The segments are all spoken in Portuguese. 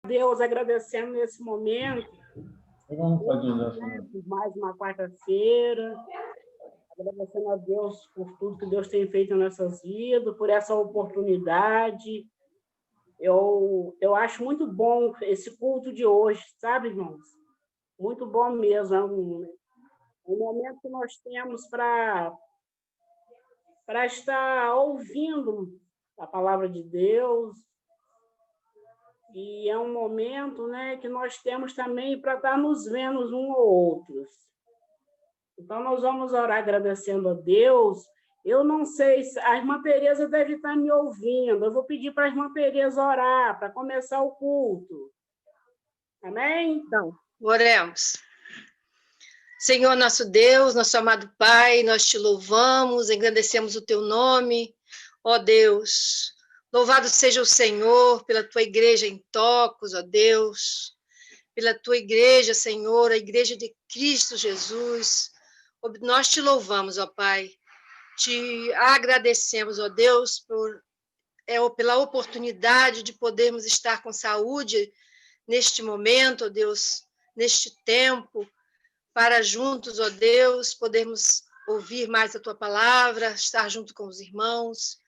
Deus, agradecendo nesse momento, mais uma quarta-feira, agradecendo a Deus por tudo que Deus tem feito nas nossas vidas, por essa oportunidade. Eu acho muito bom esse culto de hoje, sabe, irmãos? Muito bom mesmo. É um momento que nós temos para estar ouvindo a palavra de Deus. E é um momento, né, que nós temos também para estar nos vendo um ou outros. Então, nós vamos orar agradecendo a Deus. Eu não sei se a irmã Tereza deve estar me ouvindo. Eu vou pedir para a irmã Tereza orar, para começar o culto. Amém? Então, oremos. Senhor, nosso Deus, nosso amado Pai, nós te louvamos, engrandecemos o teu nome. Ó Deus, louvado seja o Senhor pela tua igreja em Tocos, ó Deus, pela tua igreja, Senhor, a igreja de Cristo Jesus. Nós te louvamos, ó Pai, te agradecemos, ó Deus, pela oportunidade de podermos estar com saúde neste momento, ó Deus, neste tempo, para juntos, ó Deus, podermos ouvir mais a tua palavra, estar junto com os irmãos,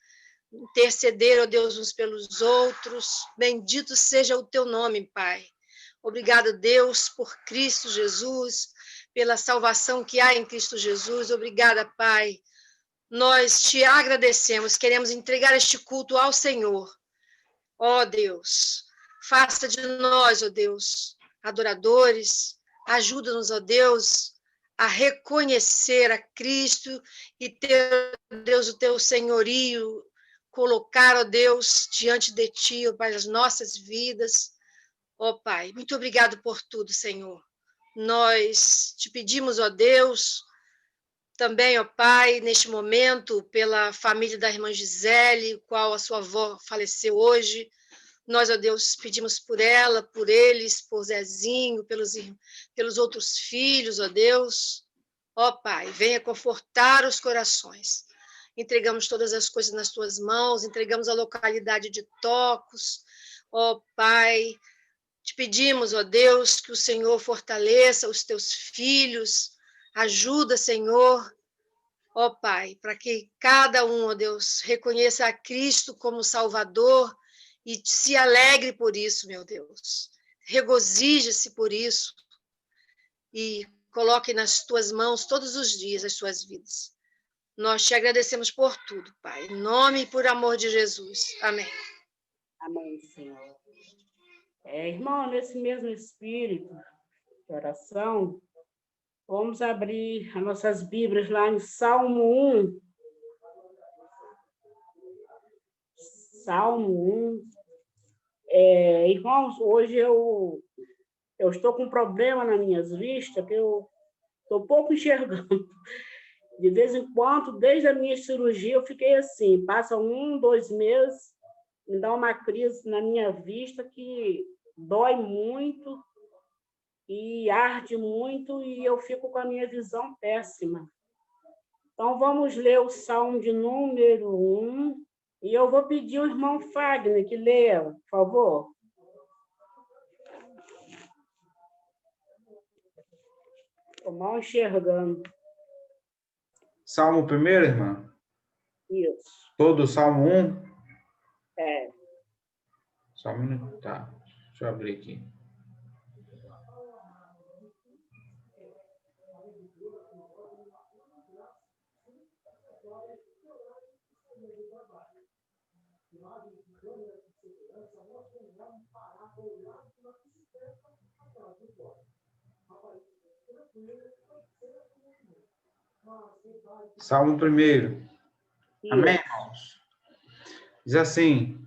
interceder, ó Deus, uns pelos outros. Bendito seja o teu nome, Pai. Obrigado, Deus, por Cristo Jesus, pela salvação que há em Cristo Jesus. Obrigada, Pai. Nós te agradecemos, queremos entregar este culto ao Senhor. Ó Deus, faça de nós, ó Deus, adoradores. Ajuda-nos, ó Deus, a reconhecer a Cristo e ter, Deus, o teu senhorio, colocar, ó Deus, diante de ti, ó Pai, as nossas vidas. Ó Pai, muito obrigado por tudo, Senhor. Nós te pedimos, ó Deus, também, ó Pai, neste momento, pela família da irmã Gisele, qual a sua avó faleceu hoje. Nós, ó Deus, pedimos por ela, por eles, por Zezinho, pelos outros filhos, ó Deus. Ó Pai, venha confortar os corações. Entregamos todas as coisas nas tuas mãos, entregamos a localidade de Tocos. Ó Pai, te pedimos, ó Deus, que o Senhor fortaleça os teus filhos. Ajuda, Senhor, ó Pai, para que cada um, ó Deus, reconheça a Cristo como Salvador e se alegre por isso, meu Deus. Regozije-se por isso e coloque nas tuas mãos todos os dias as suas vidas. Nós te agradecemos por tudo, Pai. Em nome e por amor de Jesus. Amém. Amém, Senhor. Irmão, nesse mesmo espírito de oração, vamos abrir as nossas Bíblias lá em Salmo 1. Salmo 1. Irmãos, hoje eu estou com um problema nas minhas vistas, que eu estou pouco enxergando. De vez em quando, desde a minha cirurgia, eu fiquei assim, passa 1, 2 meses, me dá uma crise na minha vista que dói muito e arde muito, e eu fico com a minha visão péssima. Então, vamos ler o Salmo de número 1, e eu vou pedir ao irmão Fagner que leia, por favor. Estou mal enxergando. Salmo 1, irmã? Isso. Todo o Salmo 1? É. Só um minuto, tá. Deixa eu abrir aqui. Salmo 1. Amém, irmãos? Diz assim,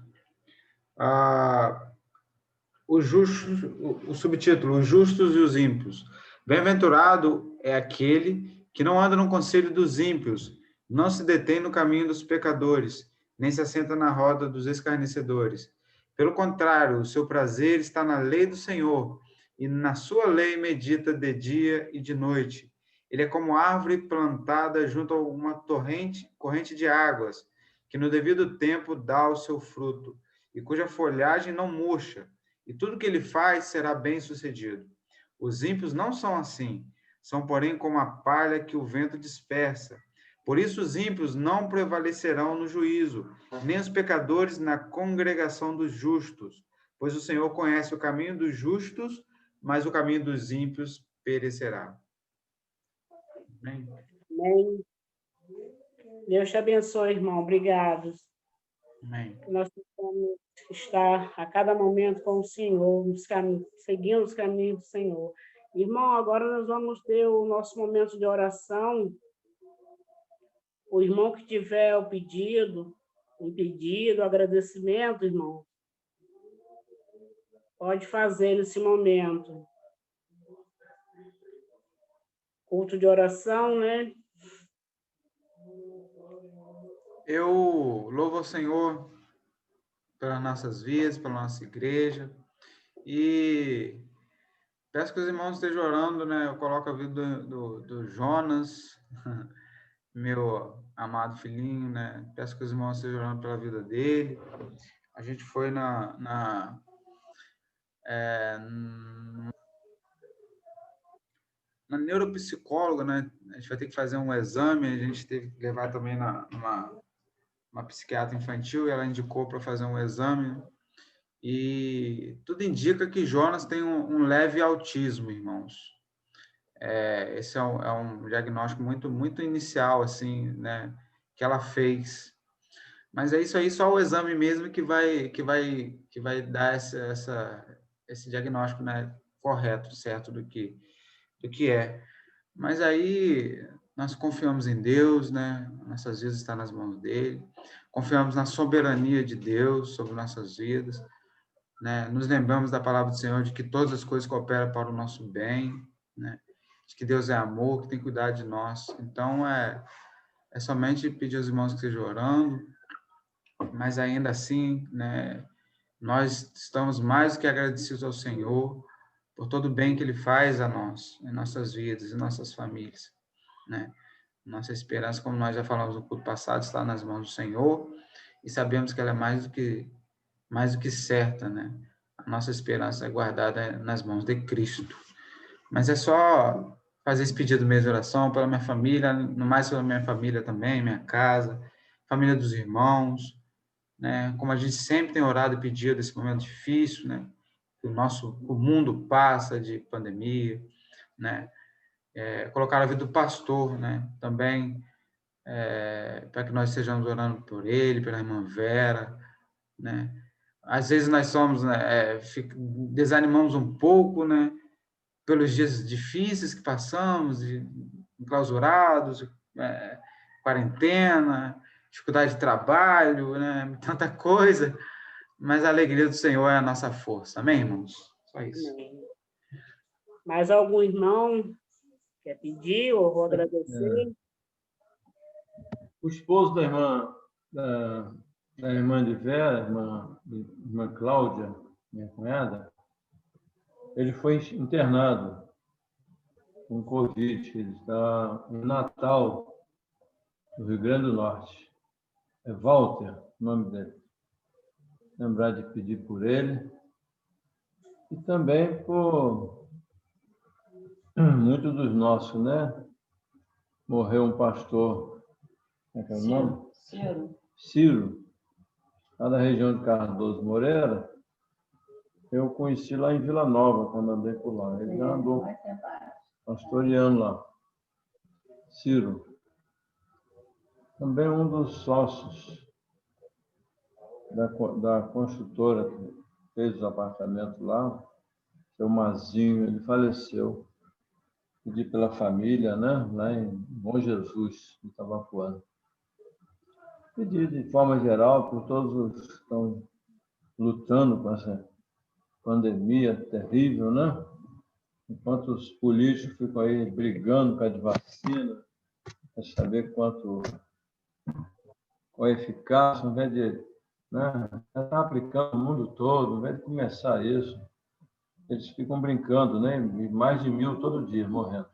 o subtítulo, os justos e os ímpios. Bem-aventurado é aquele que não anda no conselho dos ímpios, não se detém no caminho dos pecadores, nem se assenta na roda dos escarnecedores. Pelo contrário, o seu prazer está na lei do Senhor, e na sua lei medita de dia e de noite. Ele é como árvore plantada junto a uma corrente de águas, que no devido tempo dá o seu fruto, e cuja folhagem não murcha. e tudo que ele faz será bem-sucedido. Os ímpios não são assim, são, porém, como a palha que o vento dispersa. Por isso os ímpios não prevalecerão no juízo, nem os pecadores na congregação dos justos, pois o Senhor conhece o caminho dos justos, mas o caminho dos ímpios perecerá. Amém. Amém. Deus te abençoe, irmão. Obrigado. Amém. Nós precisamos estar a cada momento com o Senhor, seguindo os caminhos do Senhor. Irmão, agora nós vamos ter o nosso momento de oração. O irmão que tiver um pedido, agradecimento, irmão, pode fazer nesse momento. Culto de oração, né? Eu louvo ao Senhor pelas nossas vidas, pela nossa igreja, e peço que os irmãos estejam orando, né? Eu coloco a vida do Jonas, meu amado filhinho, né? Peço que os irmãos estejam orando pela vida dele. A gente foi na neuropsicóloga, né? A gente vai ter que fazer um exame, a gente teve que levar também uma psiquiatra infantil, e ela indicou para fazer um exame, e tudo indica que Jonas tem um leve autismo, irmãos. Esse é um diagnóstico muito inicial, assim, né, que ela fez. Mas é isso aí, só o exame mesmo que vai dar esse diagnóstico, né, correto, certo, do que é. Mas aí nós confiamos em Deus, né? Nossas vidas estão nas mãos dele. Confiamos na soberania de Deus sobre nossas vidas, né? Nos lembramos da palavra do Senhor de que todas as coisas cooperam para o nosso bem, né? De que Deus é amor, que tem cuidado de nós. Então, é somente pedir aos irmãos que estejam orando, mas ainda assim, né? Nós estamos mais do que agradecidos ao Senhor por todo o bem que Ele faz a nós, em nossas vidas, em nossas famílias, né? Nossa esperança, como nós já falamos no culto passado, está nas mãos do Senhor, e sabemos que ela é mais do que certa, né? A nossa esperança é guardada nas mãos de Cristo. Mas é só fazer esse pedido mesmo de oração pela minha família, no mais pela minha família também, minha casa, família dos irmãos, né? Como a gente sempre tem orado e pedido esse momento difícil, né? O mundo passa de pandemia, né? Colocar a vida do pastor, né? Também, para que nós estejamos orando por ele, pela irmã Vera, né? Às vezes nós desanimamos um pouco, né? Pelos dias difíceis que passamos, enclausurados, quarentena, dificuldade de trabalho, né? Tanta coisa, mas a alegria do Senhor é a nossa força. Amém, irmãos? Só isso. Amém. Mais algum irmão quer pedir ou vou agradecer? O esposo da irmã de Vera, irmã Cláudia, minha cunhada, ele foi internado com Covid. Ele está em Natal, no Rio Grande do Norte. É Walter, o nome dele. Lembrar de pedir por ele. E também por muitos dos nossos, né? Morreu um pastor, como é que é o nome? Ciro, lá da região de Cardoso Moreira. Eu conheci lá em Vila Nova, quando andei por lá. Ele já andou pastoreando lá. Ciro. Também um dos sócios da construtora que fez os apartamentos lá, seu Mazinho, ele faleceu. Pedi pela família, né? Lá em Bom Jesus, em Itabapuana. Pedi de forma geral por todos os que estão lutando com essa pandemia terrível, né? Enquanto os políticos ficam aí brigando com a de vacina, para saber qual é eficácia, ao invés de, né? Já está aplicando no mundo todo, ao invés de começar isso, eles ficam brincando, né? E mais de 1.000 todo dia morrendo.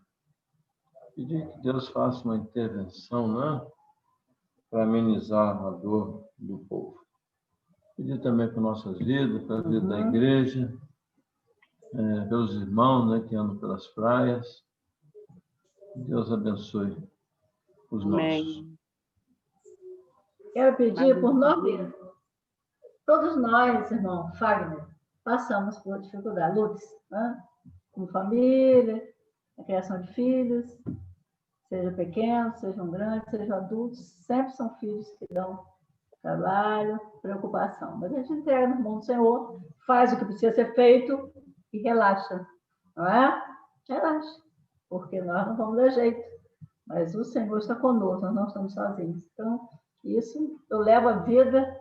Pedir que Deus faça uma intervenção, né? Para amenizar a dor do povo. Pedir também por nossas vidas, pela vida da igreja, pelos irmãos, né, que andam pelas praias. Deus abençoe os nossos. Quero pedir por nós mesmos. Todos nós, irmão Fagner, passamos por dificuldade, lutas, né? Como família, a criação de filhos, sejam pequenos, sejam grandes, sejam adultos, sempre são filhos que dão trabalho, preocupação. Mas a gente entrega no mão do Senhor, faz o que precisa ser feito e relaxa, não é? Relaxa, porque nós não vamos dar jeito, mas o Senhor está conosco, nós não estamos sozinhos. Então, isso eu levo a vida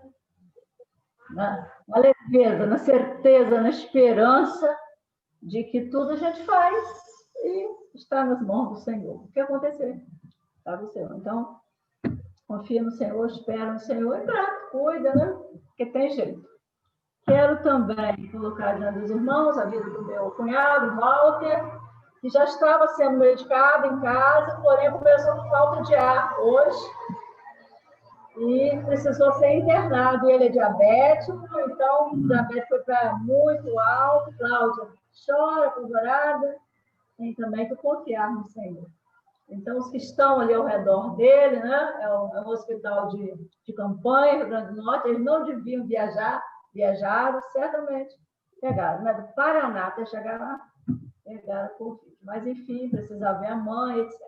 na leveza, na certeza, na esperança de que tudo a gente faz e está nas mãos do Senhor. O que acontecer, está do Senhor. Então, confia no Senhor, espera no Senhor e grato, cuida, né? Porque tem jeito. Quero também colocar diante dos irmãos a vida do meu cunhado, Walter, que já estava sendo medicado em casa, porém começou com falta de ar hoje e precisou ser internado. Ele é diabético, então o diabetes foi para muito alto. Cláudia chora, apavorada, tem também que confiar no Senhor. Então, os que estão ali ao redor dele, né, é um hospital de campanha, Rio Grande do Norte, eles não deviam viajaram, certamente pegaram, né, do Paraná até chegar lá, pegaram Covid. Mas, enfim, precisa ver a mãe, etc.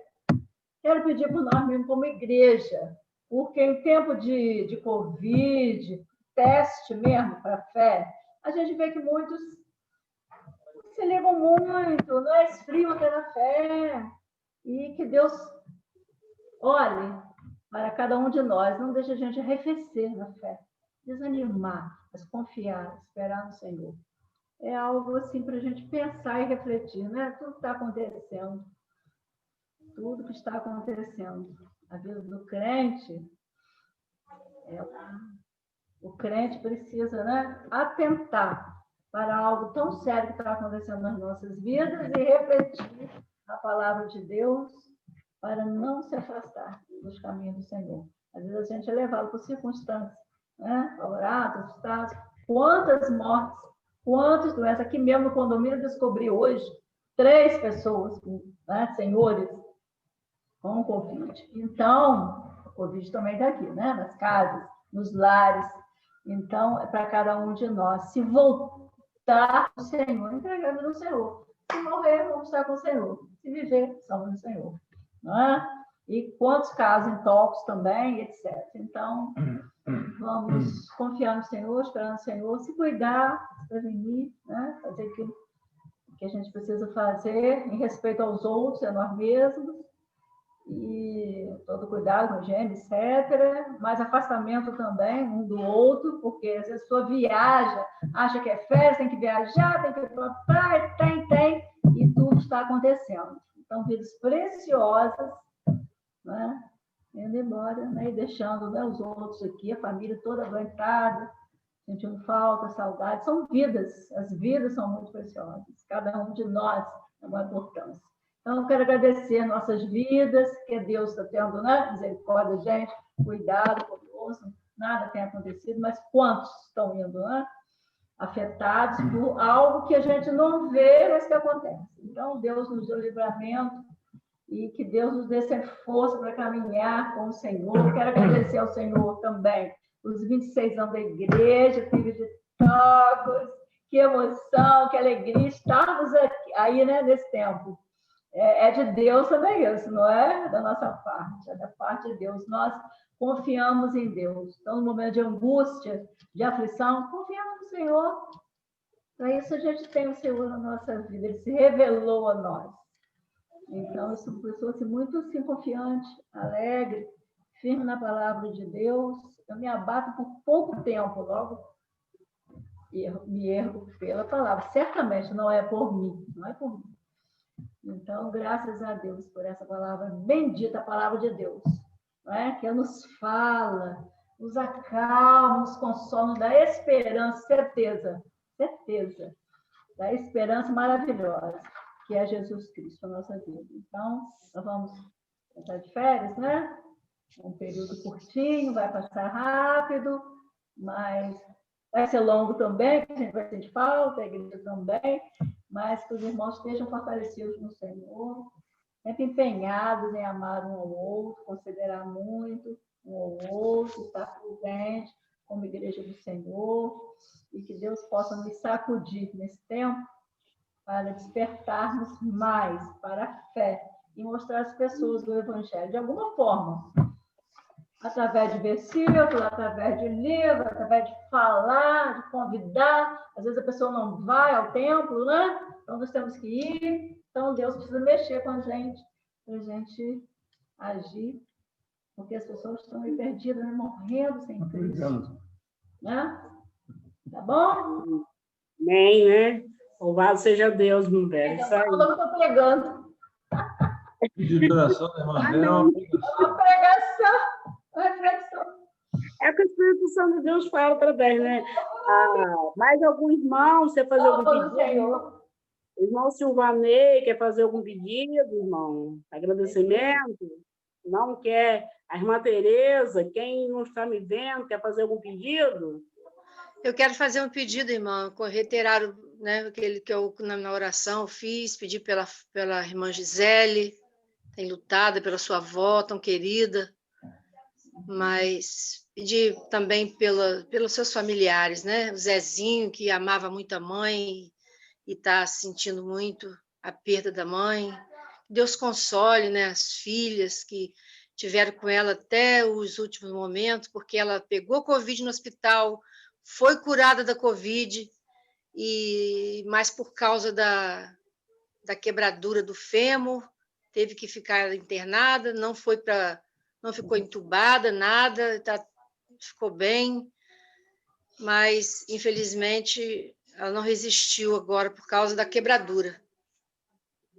Quero pedir por nós mesmos, como igreja, porque em tempo de Covid, teste mesmo para a fé, a gente vê que muitos se ligam muito, não esfriam até na fé. E que Deus olhe para cada um de nós, não deixe a gente arrefecer na fé, desanimar, mas confiar, esperar no Senhor. É algo assim para a gente pensar e refletir, né? Tudo está acontecendo, tudo que está acontecendo. A vida do crente, o crente precisa, né, atentar para algo tão sério que está acontecendo nas nossas vidas e refletir a palavra de Deus para não se afastar dos caminhos do Senhor. Às vezes a gente é levado por circunstâncias, né? Favoráveis, assustados. Quantas mortes, quantas doenças. Aqui mesmo no condomínio eu descobri hoje 3 pessoas, né, senhores, com Covid. Então, o Covid também está aqui, né? Nas casas, nos lares. Então, é para cada um de nós se voltar ao Senhor, entregando no Senhor. Se morrer, vamos estar com o Senhor. Se viver, somos do Senhor. Não é? E quantos casos em topos também, etc. Então, vamos confiar no Senhor, esperar no Senhor, se cuidar, se prevenir, né? Fazer aquilo que a gente precisa fazer em respeito aos outros, a nós mesmos, e todo cuidado com higiene, etc. Mas afastamento também um do outro, porque às vezes a pessoa viaja, acha que é férias, tem que viajar, tem que ir para a praia, tem, e tudo está acontecendo. Então, vidas preciosas, né? Indo embora, né? E deixando, né, os outros aqui, a família toda aguentada, sentindo falta, saudade. São vidas, as vidas são muito preciosas, cada um de nós é uma importância. Então, eu quero agradecer nossas vidas, que Deus está tendo, né, misericórdia da gente, cuidado conosco, nada tem acontecido, mas quantos estão indo, né, afetados por algo que a gente não vê, mas que acontece. Então, Deus nos deu livramento e que Deus nos dê sempre força para caminhar com o Senhor. Quero agradecer ao Senhor também os 26 anos da igreja, filhos de todos, que emoção, que alegria estarmos aqui, aí, né, nesse tempo. É de Deus também isso, não é da nossa parte, é da parte de Deus. Nós confiamos em Deus. Então, no momento de angústia, de aflição, confiamos no Senhor. Para isso, a gente tem o Senhor na nossa vida, Ele se revelou a nós. Então, eu sou uma pessoa assim, muito assim, confiante, alegre, firme na palavra de Deus. Eu me abato por pouco tempo, logo me ergo pela palavra. Certamente não é por mim, não é por mim. Então, graças a Deus por essa palavra, bendita a palavra de Deus, não é? Que nos fala, nos acalma, nos consola, nos dá esperança, certeza, da esperança maravilhosa, que é Jesus Cristo na nossa vida. Então, nós vamos entrar de férias, né? Um período curtinho, vai passar rápido, mas vai ser longo também, que a gente vai sentir falta, a igreja também, mas que os irmãos estejam fortalecidos no Senhor, sempre empenhados em amar um ao outro, considerar muito um ao outro, estar presente como igreja do Senhor, e que Deus possa nos sacudir nesse tempo para despertarmos mais para a fé e mostrar às pessoas o Evangelho de alguma forma, através de versículos, através de livros, através de falar, de convidar. Às vezes a pessoa não vai ao templo, né? Então nós temos que ir. Então Deus precisa mexer com a gente, para a gente agir, porque as pessoas estão aí perdidas, né? Morrendo sem Cristo. Né? Tá bom? Amém, né? Louvado seja Deus, meu velho. Isso aí. Eu não estou pregando. De oração da irmã Vera, É uma pregação, uma reflexão. É que o Espírito Santo de Deus fala através, né? Mais algum irmão, você fazer algum pedido? Senhor. O irmão Silvanei quer fazer algum pedido, irmão? Agradecimento? Não quer? A irmã Tereza, quem não está me vendo, quer fazer algum pedido? Eu quero fazer um pedido, irmão, reiterar, né, aquele que eu, na oração, fiz, pedi pela irmã Gisele, tem lutado pela sua avó tão querida, mas pedi também pelos seus familiares, né? O Zezinho, que amava muito a mãe e está sentindo muito a perda da mãe. Deus console, né, as filhas que tiveram com ela até os últimos momentos, porque ela pegou Covid no hospital, foi curada da Covid, mas por causa da quebradura do fêmur, teve que ficar internada, não ficou entubada, nada, ficou bem, mas, infelizmente, ela não resistiu agora por causa da quebradura.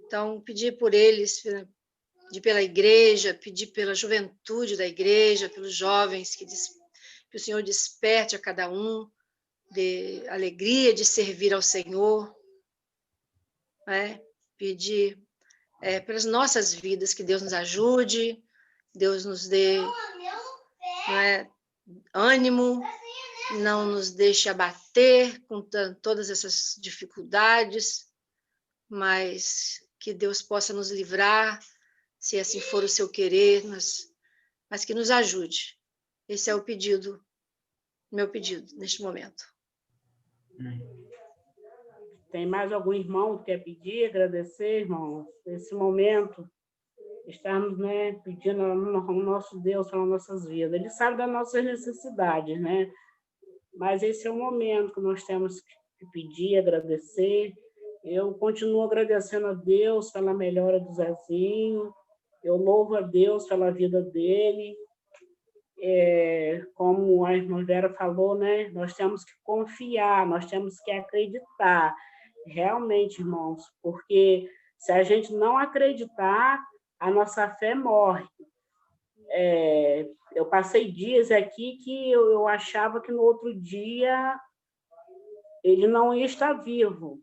Então, pedi por eles, pedi pela igreja, pedi pela juventude da igreja, pelos jovens, que o Senhor desperte a cada um de alegria de servir ao Senhor, né? Pedir pelas nossas vidas, que Deus nos ajude, Deus nos dê, né, ânimo, não nos deixe abater com todas essas dificuldades, mas que Deus possa nos livrar, se assim for o seu querer, mas que nos ajude. Esse é o meu pedido neste momento. Tem mais algum irmão que quer pedir, agradecer, irmão? Nesse momento, estamos, né, pedindo ao nosso Deus para nossas vidas. Ele sabe das nossas necessidades, né? Mas esse é o momento que nós temos que pedir, agradecer. Eu continuo agradecendo a Deus pela melhora do Zezinho. Eu louvo a Deus pela vida dele. Como a irmã Vera falou, né? Nós temos que confiar, nós temos que acreditar. Realmente, irmãos, porque se a gente não acreditar, a nossa fé morre. Eu passei dias aqui que eu achava que no outro dia ele não ia estar vivo.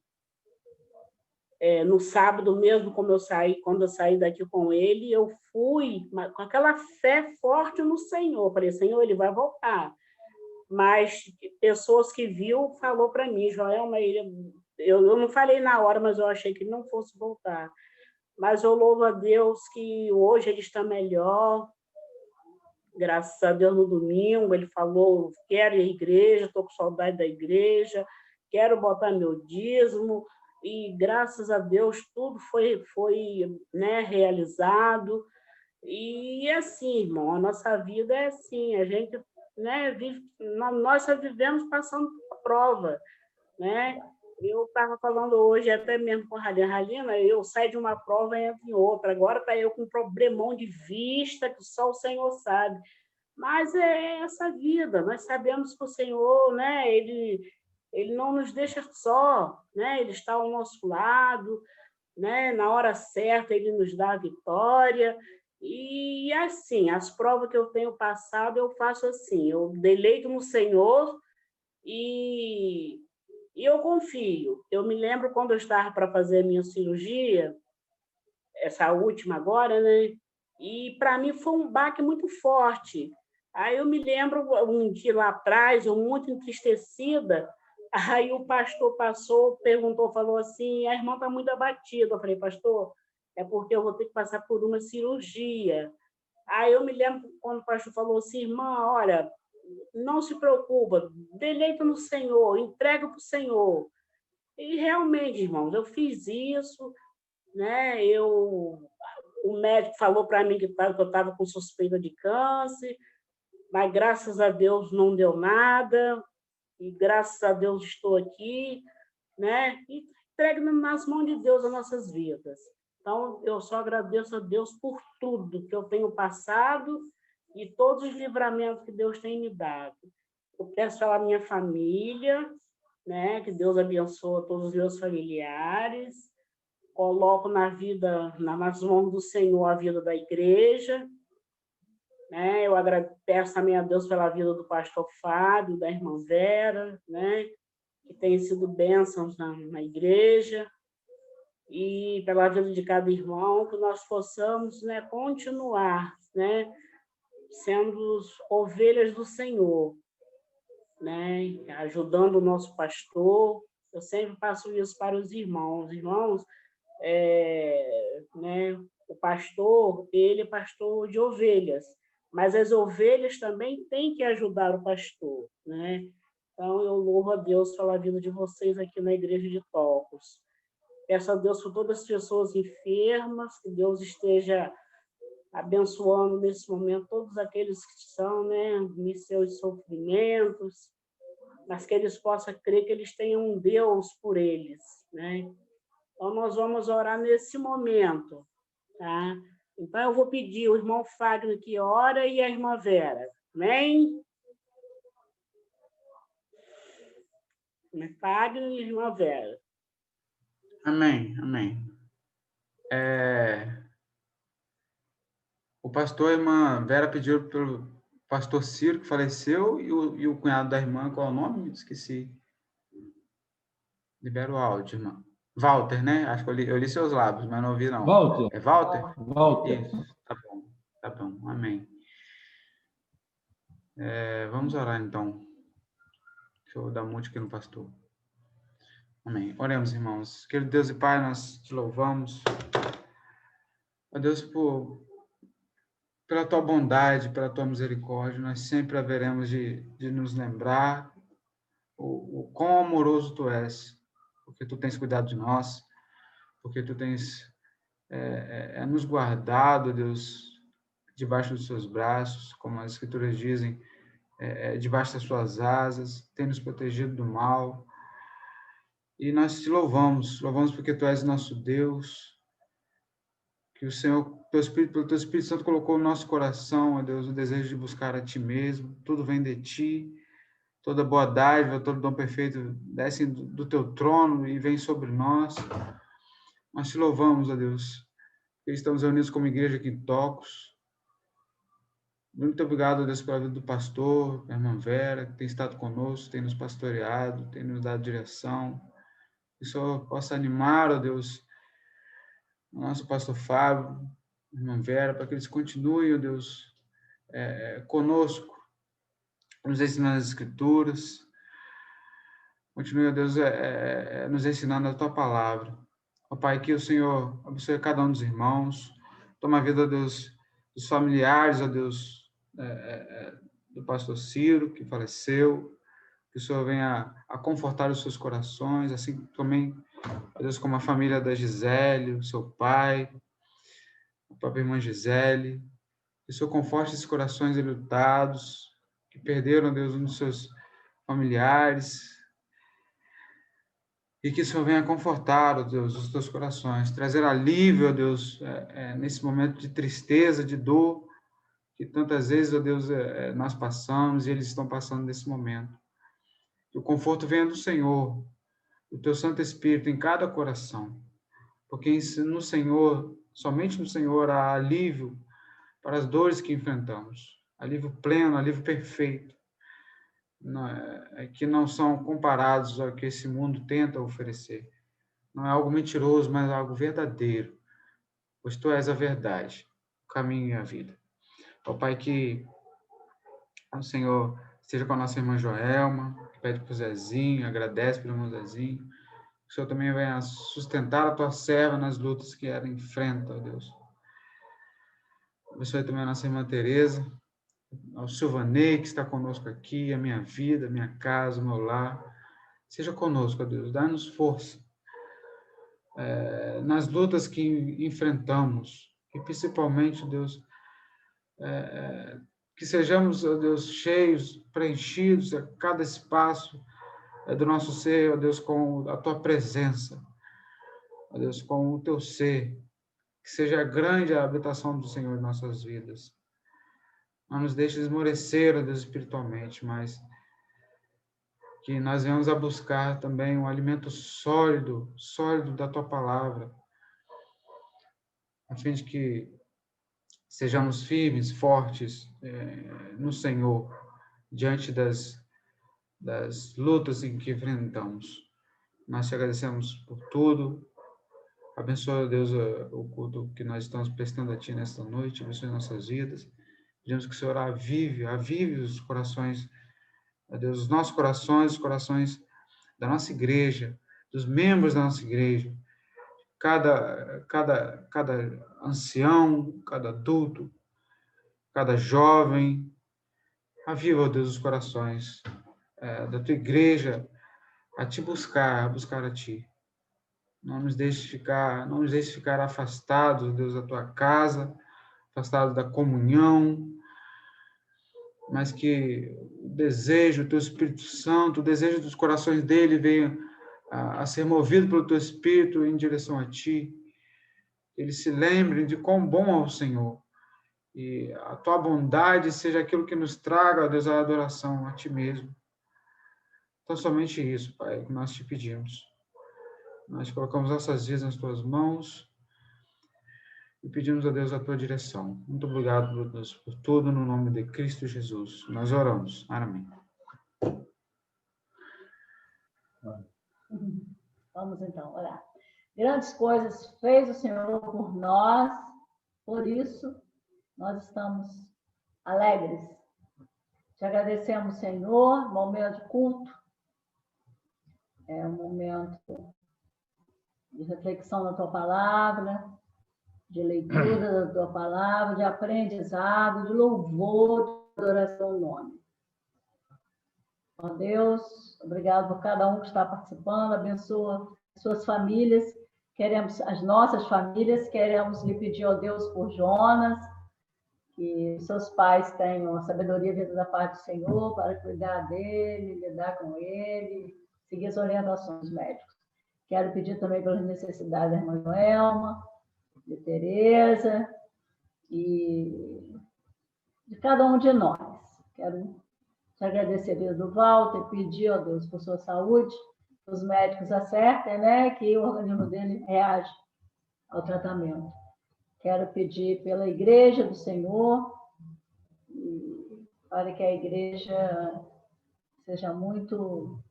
No sábado mesmo, quando eu saí daqui com ele, eu fui com aquela fé forte no Senhor. Falei, Senhor, ele vai voltar. Mas pessoas que viu falou para mim, Joelma, eu não falei na hora, mas eu achei que ele não fosse voltar. Mas eu louvo a Deus que hoje ele está melhor. Graças a Deus, no domingo, ele falou, quero ir à igreja, estou com saudade da igreja, quero botar meu dízimo, e graças a Deus tudo foi né, realizado. E assim, irmão, a nossa vida é assim, a gente, né, nós só vivemos passando por prova, né? Eu estava falando hoje até mesmo com a Halina, eu saio de uma prova e entro em outra. Agora está eu com um problemão de vista que só o Senhor sabe. Mas é essa vida, nós sabemos que o Senhor, né, ele não nos deixa só, né? Ele está ao nosso lado, né? Na hora certa ele nos dá a vitória. E assim, as provas que eu tenho passado, eu faço assim, eu deleito no Senhor e eu confio. Eu me lembro quando eu estava para fazer a minha cirurgia, essa última agora, né? E para mim foi um baque muito forte, Aí eu me lembro, um dia lá atrás, eu muito entristecida, aí o pastor passou, perguntou, falou assim, a irmã está muito abatida. Eu falei, pastor, é porque eu vou ter que passar por uma cirurgia. Aí eu me lembro quando o pastor falou assim, irmã, olha, não se preocupa, deleita no Senhor, entrega para o Senhor. E realmente, irmãos, eu fiz isso, né? O médico falou para mim que eu estava com suspeita de câncer, mas graças a Deus não deu nada, e graças a Deus estou aqui, né? E entregue nas mãos de Deus as nossas vidas. Então, eu só agradeço a Deus por tudo que eu tenho passado e todos os livramentos que Deus tem me dado. Eu peço pela minha família, né? Que Deus abençoe todos os meus familiares. Coloco nas mãos do Senhor a vida da igreja, né? Eu peço também a Deus pela vida do pastor Fábio, da irmã Vera, né? Que tem sido bênçãos na igreja, e pela vida de cada irmão, que nós possamos, né, continuar, né, sendo ovelhas do Senhor, né, ajudando o nosso pastor. Eu sempre passo isso para os irmãos. Irmãos, né, o pastor, ele é pastor de ovelhas, mas as ovelhas também têm que ajudar o pastor, né? Então, eu louvo a Deus pela vida de vocês aqui na Igreja de Tocos. Peço a Deus por todas as pessoas enfermas, que Deus esteja abençoando nesse momento todos aqueles que estão, né, em seus sofrimentos, mas que eles possam crer que eles tenham um Deus por eles, né? Então, nós vamos orar nesse momento, tá? Então, eu vou pedir o irmão Fagner que ora e a irmã Vera. Amém? Irmão Fagner e a irmã Vera. Amém, amém. O pastor e a irmã Vera pediram pelo pastor Ciro, que faleceu, e o cunhado da irmã, qual é o nome? Esqueci. Libera o áudio, irmã. Walter, né? Acho que eu li seus lábios, mas não ouvi, não. Walter. É Walter? Walter. Isso, tá bom, amém. Vamos orar, então. Deixa eu dar mute aqui no pastor. Amém. Oremos, irmãos. Querido Deus e Pai, nós te louvamos. Ó Deus, pela tua bondade, pela tua misericórdia, nós sempre haveremos de nos lembrar o quão amoroso tu és, porque tu tens cuidado de nós, porque tu tens nos guardado, Deus, debaixo dos seus braços, como as escrituras dizem, debaixo das suas asas, tem nos protegido do mal. E nós te louvamos porque tu és nosso Deus, que o Senhor, pelo teu Espírito Santo, colocou no nosso coração, ó Deus, o desejo de buscar a ti mesmo. Tudo vem de ti, toda boa dádiva, todo dom perfeito desce do teu trono e vem sobre nós. Nós te louvamos, ó Deus, que estamos reunidos como igreja aqui em Tocos. Muito obrigado, ó Deus, pela vida do pastor, da irmã Vera, que tem estado conosco, tem nos pastoreado, tem nos dado direção. Que o Senhor possa animar, ó Deus, o nosso pastor Fábio, irmã Vera, para que eles continuem, ó Deus, conosco, nos ensinando as Escrituras. Continue, ó Deus, nos ensinando a Tua palavra. Ó Pai, que o Senhor abençoe cada um dos irmãos. Toma a vida, ó Deus, dos familiares, ó Deus, do pastor Ciro, que faleceu. Que o Senhor venha a confortar os seus corações, assim também, ó Deus, como a família da Gisele, o seu pai, a própria irmã Gisele. Que o Senhor conforte esses corações enlutados, que perderam, Deus, um dos seus familiares. E que o Senhor venha confortar, ó Deus, os teus corações, trazer alívio, ó Deus, nesse momento de tristeza, de dor, que tantas vezes, ó Deus, nós passamos e eles estão passando nesse momento. Que o conforto venha do Senhor, do teu Santo Espírito em cada coração, porque no Senhor, somente no Senhor há alívio para as dores que enfrentamos, alívio pleno, alívio perfeito, que não são comparados ao que esse mundo tenta oferecer. Não é algo mentiroso, mas algo verdadeiro, pois tu és a verdade, o caminho e a vida. Ó Pai, que O Senhor esteja com a nossa irmã Joelma, que pede para o Zezinho, agradece pelo irmão Zezinho. Que o Senhor também venha sustentar a tua serva nas lutas que ela enfrenta, ó Deus. Abençoe também a nossa irmã Tereza, ao Silvanei, que está conosco aqui, a minha vida, a minha casa, o meu lar. Seja conosco, ó Deus, dá-nos força nas lutas que enfrentamos, e principalmente, Deus, que sejamos, ó Deus, cheios, preenchidos a cada espaço do nosso ser, ó Deus, com a tua presença, ó Deus, com o teu ser, que seja grande a habitação do Senhor em nossas vidas. Não nos deixe esmorecer, ó Deus, espiritualmente, mas que nós venhamos a buscar também um alimento sólido, sólido da tua palavra, a fim de que sejamos firmes, fortes no Senhor, diante das lutas em que enfrentamos. Nós te agradecemos por tudo. Abençoa, Deus, o culto que nós estamos prestando a Ti nesta noite. Abençoe nossas vidas. Pedimos que o Senhor avive os corações, ó Deus, os nossos corações, os corações da nossa igreja, dos membros da nossa igreja, cada ancião, cada adulto, cada jovem. Aviva, ó Deus, os corações da tua igreja a te buscar, a buscar a ti. Não nos deixe ficar afastados, Deus, da tua casa, afastados da comunhão, mas que o desejo, o teu Espírito Santo, o desejo dos corações dele venha a ser movido pelo teu Espírito em direção a ti. Eles se lembrem de quão bom é o Senhor. E a tua bondade seja aquilo que nos traga, ó Deus, a adoração a ti mesmo. Então, somente isso, Pai, que nós te pedimos. Nós colocamos nossas vidas nas tuas mãos e pedimos a Deus a tua direção. Muito obrigado, Deus, por tudo, no nome de Cristo Jesus. Nós oramos. Amém. Vamos então orar. Grandes coisas fez o Senhor por nós, por isso nós estamos alegres. Te agradecemos, Senhor, momento de culto, é um momento de reflexão na tua palavra, de leitura da tua palavra, de aprendizado, de louvor, de adoração ao nome. Ó Deus, obrigado por cada um que está participando, abençoa suas famílias, as nossas famílias, queremos lhe pedir, ó Deus, por Jonas, que seus pais tenham a sabedoria vinda da parte do Senhor para cuidar dele, lidar com ele, seguir as orientações médicas. Quero pedir também pelas necessidades da irmã Joelma, de Tereza e de cada um de nós. Quero te agradecer a vida do Walter, pedir, ó Deus, por sua saúde, que os médicos acertem, né, que o organismo dele reage ao tratamento. Quero pedir pela igreja do Senhor, para que a igreja seja muito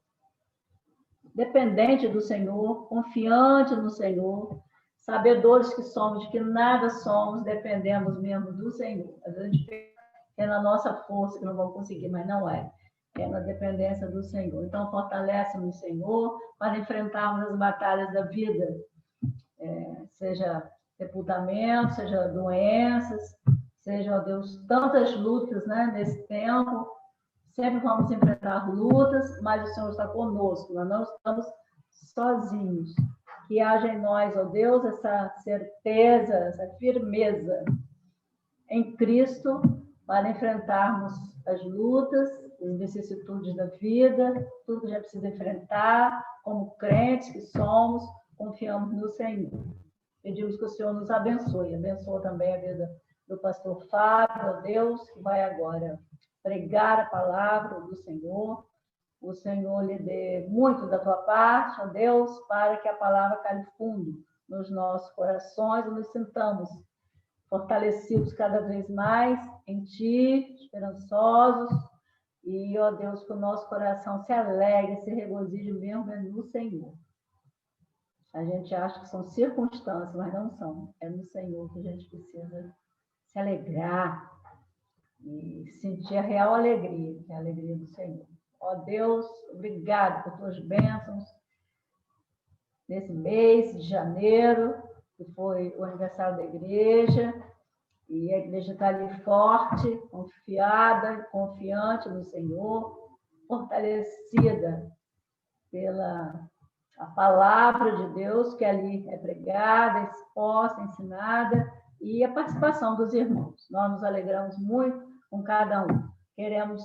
dependente do Senhor, confiante no Senhor, sabedores que somos, de que nada somos, dependemos mesmo do Senhor. Às vezes a gente pensa que é na nossa força que não vamos conseguir, mas não é. É na dependência do Senhor. Então, fortalece-nos, Senhor, para enfrentarmos as batalhas da vida, seja sepultamento, seja doenças, seja, ó Deus, tantas lutas, né, nesse tempo. Sempre vamos enfrentar lutas, mas o Senhor está conosco, nós não estamos sozinhos. Que haja em nós, ó Deus, essa certeza, essa firmeza em Cristo para enfrentarmos as lutas, as vicissitudes da vida, tudo que a gente precisa enfrentar, como crentes que somos, confiamos no Senhor. Pedimos que o Senhor nos abençoe. Abençoa também a vida do pastor Fábio, ó Deus, que vai agora pregar a palavra do Senhor. O Senhor lhe dê muito da tua parte, ó Deus, para que a palavra cale fundo nos nossos corações e nos sintamos fortalecidos cada vez mais em Ti, esperançosos, e, ó Deus, que o nosso coração se alegre, se regozije mesmo no Senhor. A gente acha que são circunstâncias, mas não são. É no Senhor que a gente precisa se alegrar. e sentir a real alegria, que é a alegria do Senhor. Ó Deus, obrigado por tuas bênçãos nesse mês de janeiro, que foi o aniversário da igreja, e a igreja está ali forte, confiada, confiante no Senhor, fortalecida pela a palavra de Deus que ali é pregada, exposta, ensinada, e a participação dos irmãos. Nós nos alegramos muito com cada um. Queremos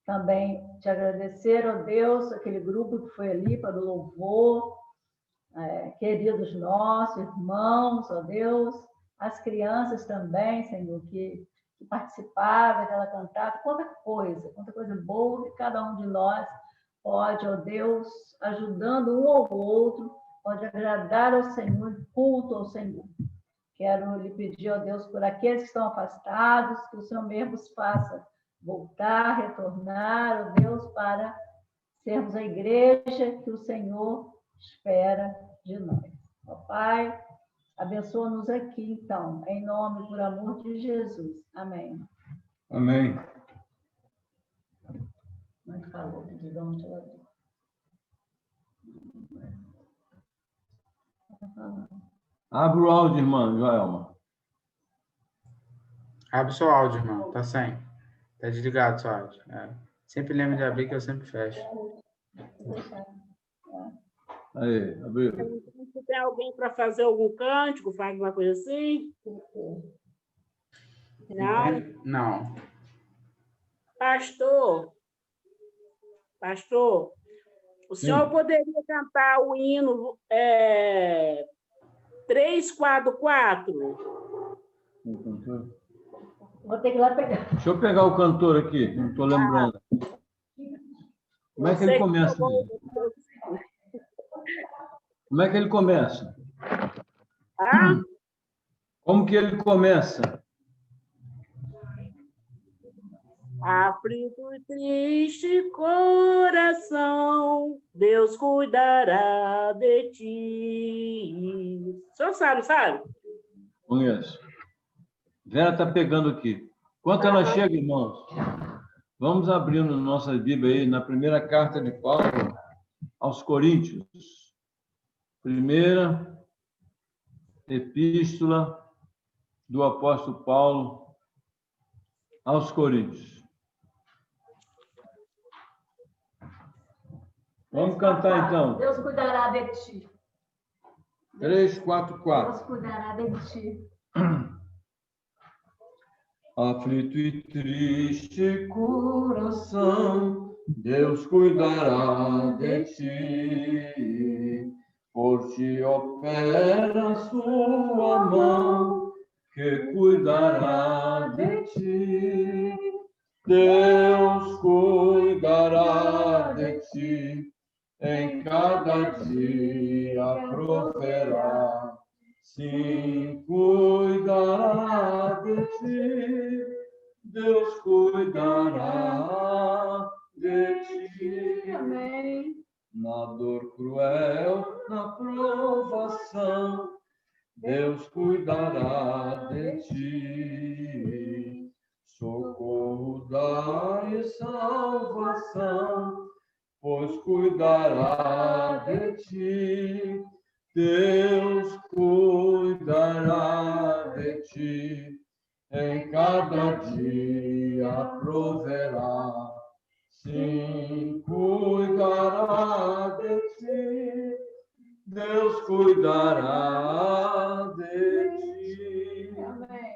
também te agradecer, ó Deus, aquele grupo que foi ali para o louvor, queridos nossos, irmãos, ó Deus, as crianças também, Senhor, que participaram daquela cantada, quanta coisa boa que cada um de nós pode, ó Deus, ajudando um ao outro, pode agradar ao Senhor, culto ao Senhor. Quero lhe pedir, ó Deus, por aqueles que estão afastados, que o Senhor mesmo os faça voltar, retornar, ó Deus, para sermos a igreja que o Senhor espera de nós. Ó Pai, abençoa-nos aqui, então, em nome e por amor de Jesus. Amém. Amém. Mas falou, de onde ela deu. Abre o áudio, irmã Joelma. Abre o seu áudio, irmão. Tá sem. Tá desligado o seu áudio. Sempre lembro de abrir que eu sempre fecho. Aí, abriu. Se tem alguém para fazer algum cântico, faz alguma coisa assim? Não. Não. Pastor, o senhor poderia cantar o hino 344? Vou ter que ir lá pegar. Deixa eu pegar o cantor aqui, não estou lembrando. Como é que ele começa? Como é que ele começa? Como que ele começa? Aflito e triste coração, Deus cuidará de ti. O senhor sabe? Conheço. Vera está pegando aqui. Enquanto ela chega, irmãos, vamos abrindo nossa Bíblia aí na primeira carta de Paulo aos Coríntios. Primeira epístola do apóstolo Paulo aos Coríntios. Vamos cantar, então. Deus cuidará de ti. 3, 4, 4. Deus cuidará de ti. Aflito e triste coração, Deus cuidará de ti. Por ti opera sua mão, que cuidará de ti. Deus cuidará de ti. Em cada dia proverá, sim, cuidará de ti. Deus cuidará de ti. Amém. Na dor cruel, na provação, Deus cuidará de ti. Socorro dá e salvação, pois cuidará de ti. Deus cuidará de ti. Em cada dia proverá, sim, cuidará de ti. Deus cuidará de ti. Amém.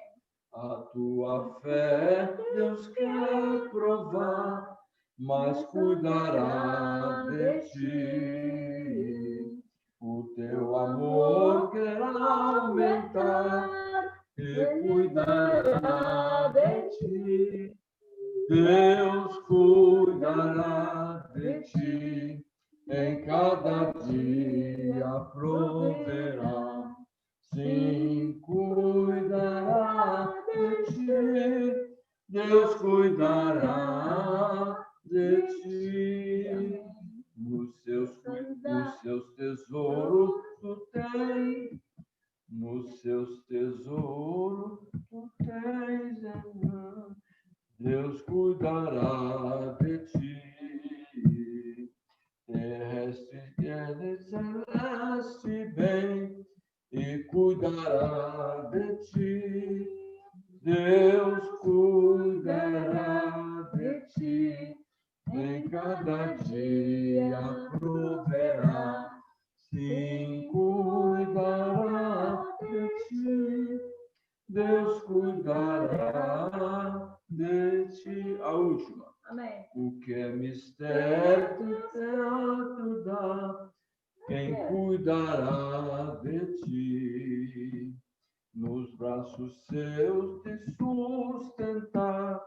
A tua fé Deus quer provar, mas cuidará de ti. O teu amor quer aumentar e cuidará de ti. Deus cuidará de ti. Em cada dia proverá, sim, cuidará de ti. Deus cuidará de ti. Os seus tesouros tu tens, nos seus tesouros tu tens, Deus cuidará de ti. Terrestre, celeste, bem, e cuidará de ti. Deus cuidará de ti. Em cada dia proverá. Sim, cuidará de ti. Deus cuidará de ti. A última. Amém. O que é mistério te ajudar, quem cuidará de ti, nos braços seus te sustentar,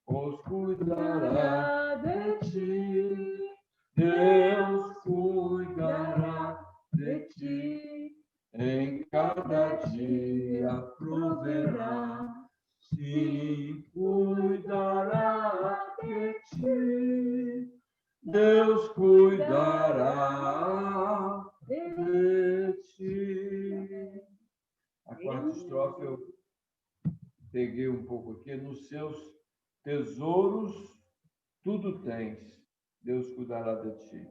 os cuidará de ti. Deus cuidará de ti, em cada dia proverá. Sim, cuidará de ti. Deus cuidará de ti. A quarta estrofe eu peguei um pouco aqui. Nos seus tesouros tudo tens. Deus cuidará de ti.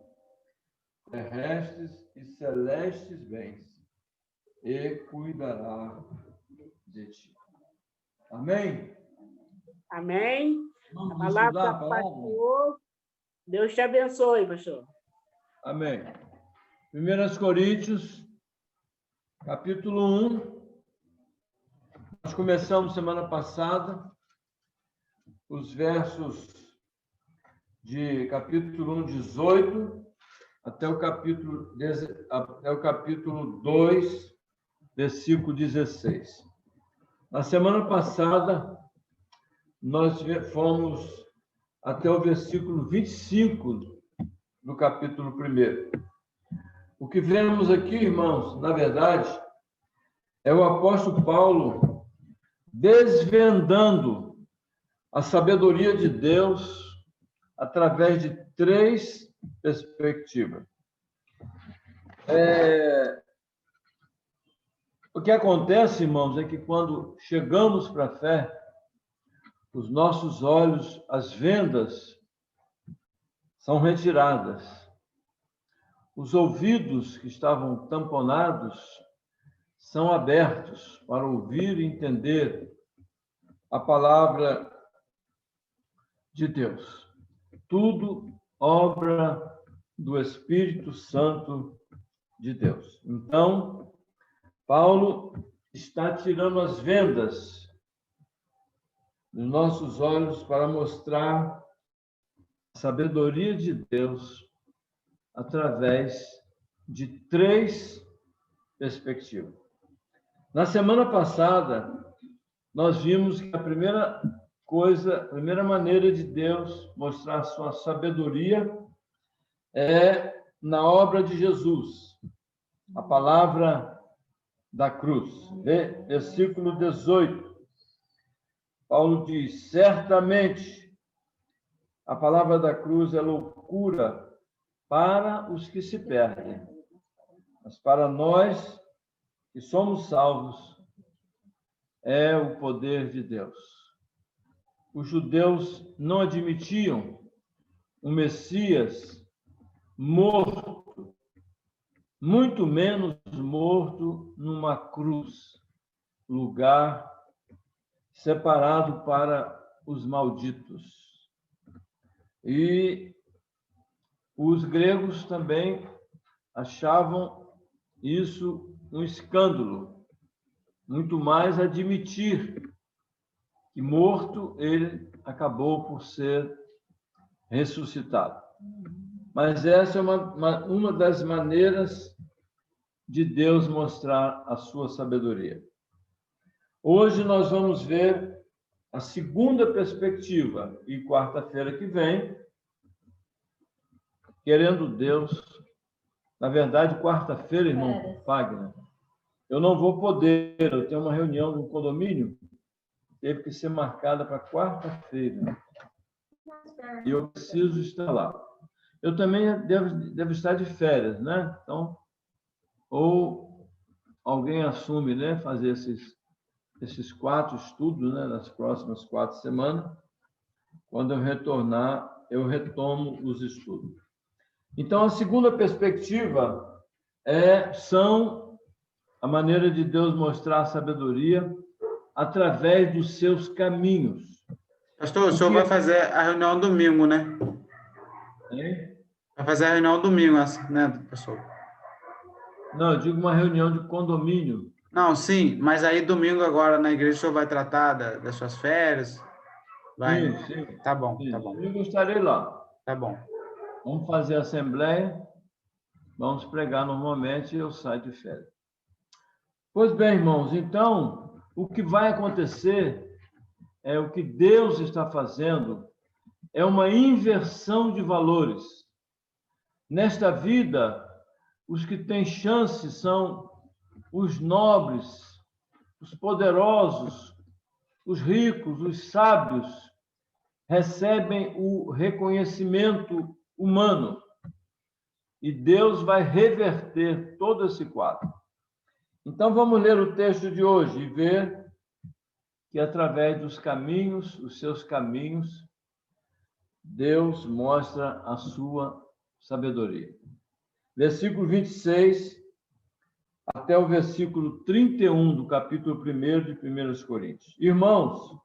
Terrestres e celestes bens, e cuidará de ti. Amém? Amém? A Vamos palavra estudar da a palavra? pastor. Deus te abençoe, pastor. Amém. 1 Coríntios, capítulo 1. Nós começamos semana passada os versos de capítulo 1, 18, até o capítulo 2, versículo 16. Na semana passada, nós fomos até o versículo 25 do capítulo 1. O que vemos aqui, irmãos, na verdade, é o apóstolo Paulo desvendando a sabedoria de Deus através de 3 perspectivas. O que acontece, irmãos, é que quando chegamos para a fé, os nossos olhos, as vendas são retiradas. Os ouvidos que estavam tamponados são abertos para ouvir e entender a palavra de Deus. Tudo obra do Espírito Santo de Deus. Então, Paulo está tirando as vendas dos nossos olhos para mostrar a sabedoria de Deus através de 3 perspectivas. Na semana passada, nós vimos que a primeira maneira de Deus mostrar a sua sabedoria é na obra de Jesus, a palavra da cruz. Versículo 18. Paulo diz: certamente a palavra da cruz é loucura para os que se perdem, mas para nós que somos salvos é o poder de Deus. Os judeus não admitiam um Messias morto, muito menos morto numa cruz, lugar separado para os malditos. E os gregos também achavam isso um escândalo, muito mais admitir que morto ele acabou por ser ressuscitado. Mas essa é uma das maneiras de Deus mostrar a sua sabedoria. Hoje nós vamos ver a segunda perspectiva, e quarta-feira que vem, querendo Deus, na verdade, quarta-feira, irmão Wagner, eu não vou poder, eu tenho uma reunião no condomínio, teve que ser marcada para quarta-feira, e eu preciso estar lá. Eu também devo estar de férias, né? Então, ou alguém assume, né, fazer esses 4 estudos, né, nas próximas 4 semanas, Quando eu retornar, eu retomo os estudos. Então, a segunda perspectiva são a maneira de Deus mostrar a sabedoria através dos seus caminhos. Pastor, o senhor vai fazer a reunião domingo, né? Hein? Vai fazer a reunião domingo, né, pastor? Não, eu digo uma reunião de condomínio. Não, sim, mas aí domingo agora na igreja o senhor vai tratar das suas férias? Vai. Sim. Tá bom, Sim. tá bom. Domingo eu estarei lá. Tá bom. Vamos fazer a assembleia, vamos pregar normalmente e eu saio de férias. Pois bem, irmãos, então, o que vai acontecer é o que Deus está fazendo, é uma inversão de valores. Nesta vida, os que têm chance são os nobres, os poderosos, os ricos, os sábios, recebem o reconhecimento humano. E Deus vai reverter todo esse quadro. Então, vamos ler o texto de hoje e ver que, através dos caminhos, os seus caminhos, Deus mostra a sua sabedoria. Versículo 26 até o versículo 31 do capítulo 1 de 1 Coríntios. Irmãos,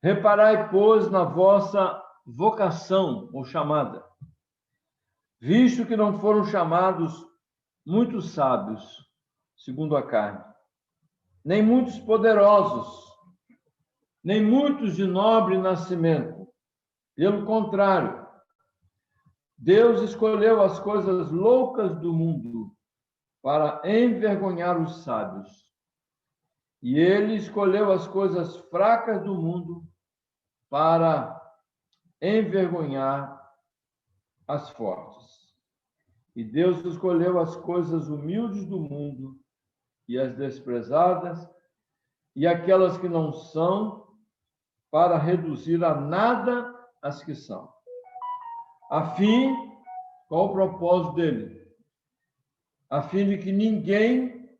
reparai, pois, na vossa vocação ou chamada, visto que não foram chamados muitos sábios, segundo a carne, nem muitos poderosos, nem muitos de nobre nascimento. Pelo contrário, Deus escolheu as coisas loucas do mundo para envergonhar os sábios. E ele escolheu as coisas fracas do mundo para envergonhar as fortes. E Deus escolheu as coisas humildes do mundo e as desprezadas e aquelas que não são, para reduzir a nada as que são. A fim, qual o propósito dele? A fim de que ninguém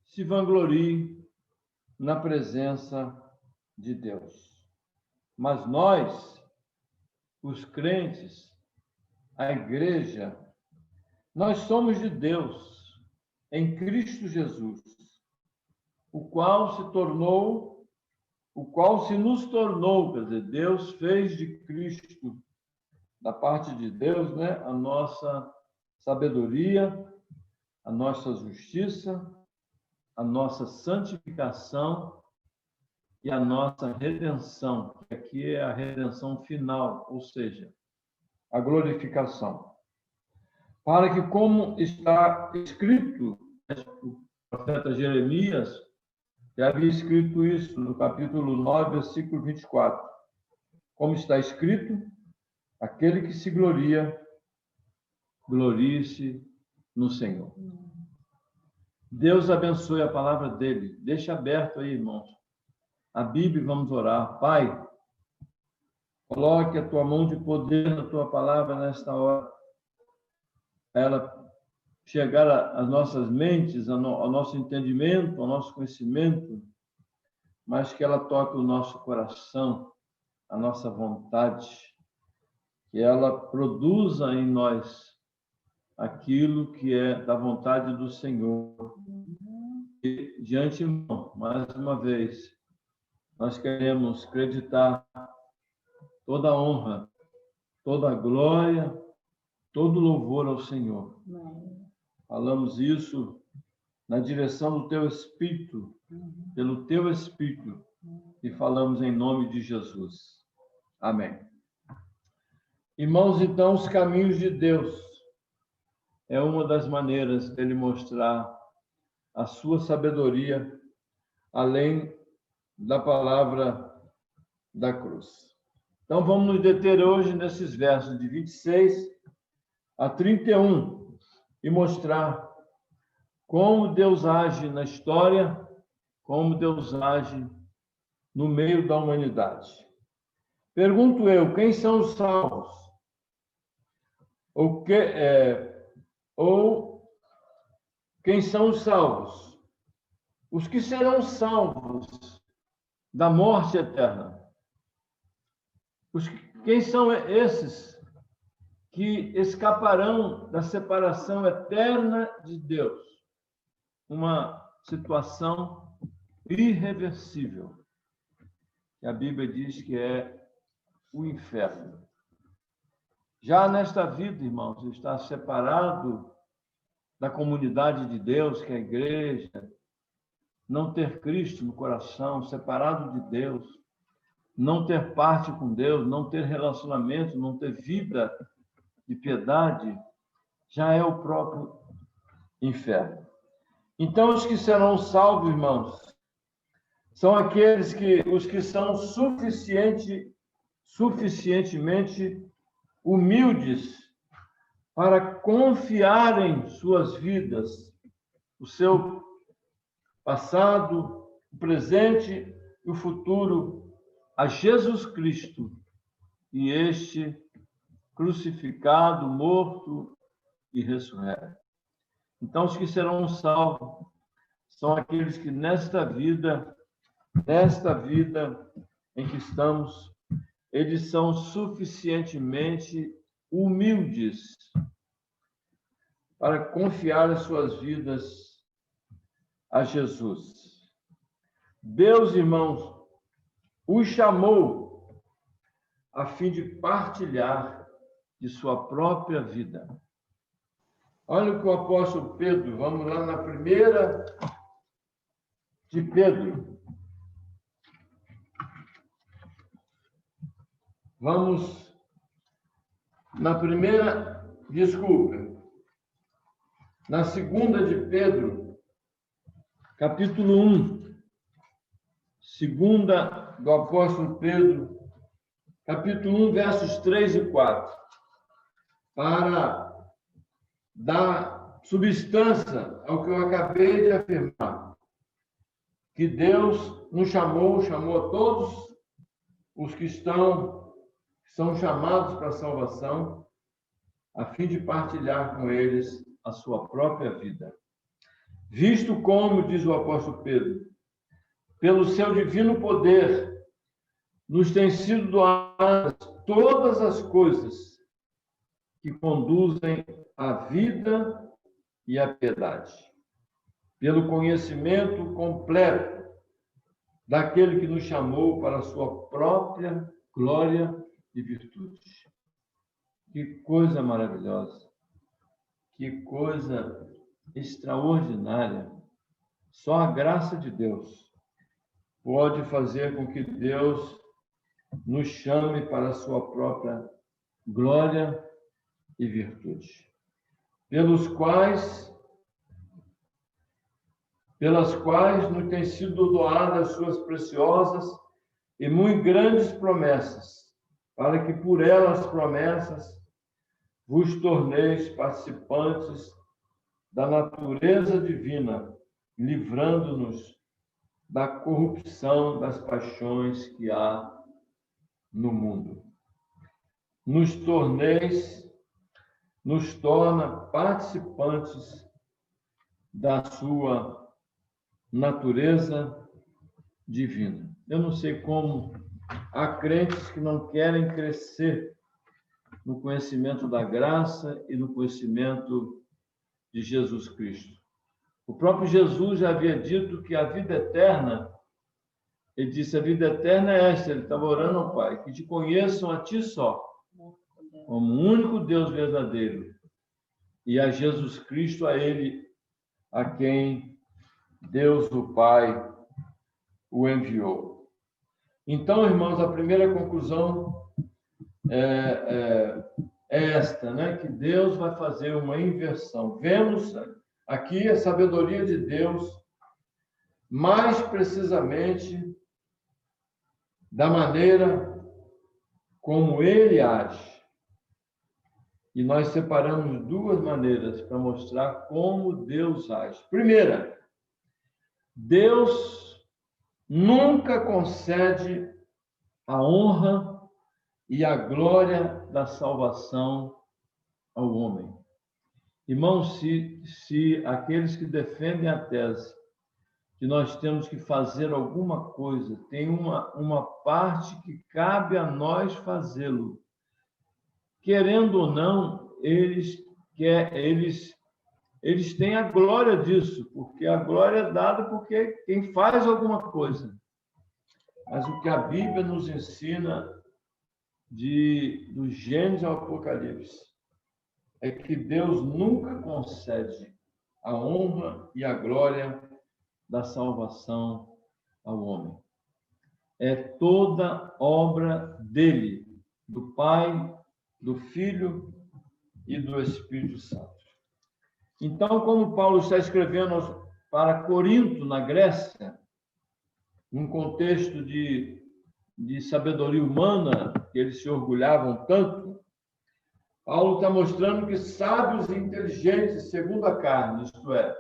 se vanglorie na presença de Deus. Mas nós, os crentes, a igreja, nós somos de Deus, em Cristo Jesus, o qual se nos tornou, quer dizer, Deus fez de Cristo, da parte de Deus, né, a nossa sabedoria, a nossa justiça, a nossa santificação e a nossa redenção, que aqui é a redenção final, ou seja, a glorificação. Para que, como está escrito, o profeta Jeremias já havia escrito isso no capítulo 9, versículo 24. Como está escrito, aquele que se gloria, glorie-se no Senhor. Deus abençoe a palavra dele. Deixa aberto aí, irmãos, a Bíblia e vamos orar. Pai, coloque a tua mão de poder na tua palavra nesta hora. Ela chegar às nossas mentes, ao nosso entendimento, ao nosso conhecimento, mas que ela toque o nosso coração, a nossa vontade, que ela produza em nós aquilo que é da vontade do Senhor. E, de antemão, mais uma vez, nós queremos acreditar toda a honra, toda a glória, todo louvor ao Senhor. Falamos isso na direção do teu Espírito, pelo teu Espírito, e falamos em nome de Jesus. Amém. Irmãos, então, os caminhos de Deus é uma das maneiras dele mostrar a sua sabedoria, além da palavra da cruz. Então, vamos nos deter hoje nesses versos de 26 a 31 e mostrar como Deus age na história, como Deus age no meio da humanidade. Pergunto eu, quem são os salvos? Ou quem são os salvos? Os que serão salvos da morte eterna. Quem são esses que escaparão da separação eterna de Deus? Uma situação irreversível, que a Bíblia diz que é o inferno. Já nesta vida, irmãos, está separado da comunidade de Deus, que é a igreja, não ter Cristo no coração, separado de Deus, não ter parte com Deus, não ter relacionamento, não ter vida de piedade, já é o próprio inferno. Então, os que serão salvos, irmãos, são aqueles os que são suficientemente humildes para confiarem suas vidas, o seu passado, o presente e o futuro a Jesus Cristo e este crucificado, morto e ressurreto. Então, os que serão salvos são aqueles que nesta vida em que estamos, eles são suficientemente humildes para confiar as suas vidas a Jesus. Deus, irmãos, os chamou a fim de partilhar de sua própria vida. Olha o que o apóstolo Pedro, vamos lá na primeira de Pedro. Vamos na primeira, na segunda de Pedro, capítulo 1, segunda do apóstolo Pedro, capítulo 1, versos 3 e 4, para dar substância ao que eu acabei de afirmar, que Deus nos chamou a todos os que são chamados para a salvação, a fim de partilhar com eles a sua própria vida. Visto como, diz o apóstolo Pedro, pelo seu divino poder, nos têm sido doadas todas as coisas que conduzem à vida e à piedade, pelo conhecimento completo daquele que nos chamou para a sua própria glória e virtude. Que coisa maravilhosa, que coisa extraordinária. Só a graça de Deus pode fazer com que Deus nos chame para a sua própria glória e virtude, pelas quais nos têm sido doadas suas preciosas e muito grandes promessas, para que por elas promessas vos torneis participantes da natureza divina, livrando-nos da corrupção das paixões que há no mundo. Nos torna participantes da sua natureza divina. Eu não sei como há crentes que não querem crescer no conhecimento da graça e no conhecimento de Jesus Cristo. O próprio Jesus já havia dito que a vida eterna, ele disse, a vida eterna é esta, ele estava orando ao Pai, que te conheçam a ti só, como o único Deus verdadeiro, e a Jesus Cristo, a ele, a quem Deus o Pai o enviou. Então, irmãos, a primeira conclusão é esta, né? Que Deus vai fazer uma inversão. Vemos aqui a sabedoria de Deus, mais precisamente da maneira como ele age. E nós separamos duas maneiras para mostrar como Deus age. Primeira, Deus nunca concede a honra e a glória da salvação ao homem. Irmãos, se aqueles que defendem a tese que nós temos que fazer alguma coisa, tem uma parte que cabe a nós fazê-lo. Querendo ou não, eles têm a glória disso, porque a glória é dada porque quem faz alguma coisa. Mas o que a Bíblia nos ensina do Gênesis ao Apocalipse é que Deus nunca concede a honra e a glória da salvação ao homem. É toda obra dele, do Pai, do Filho e do Espírito Santo. Então, como Paulo está escrevendo para Corinto, na Grécia, num contexto de sabedoria humana, que eles se orgulhavam tanto, Paulo está mostrando que sábios e inteligentes, segundo a carne, isto é,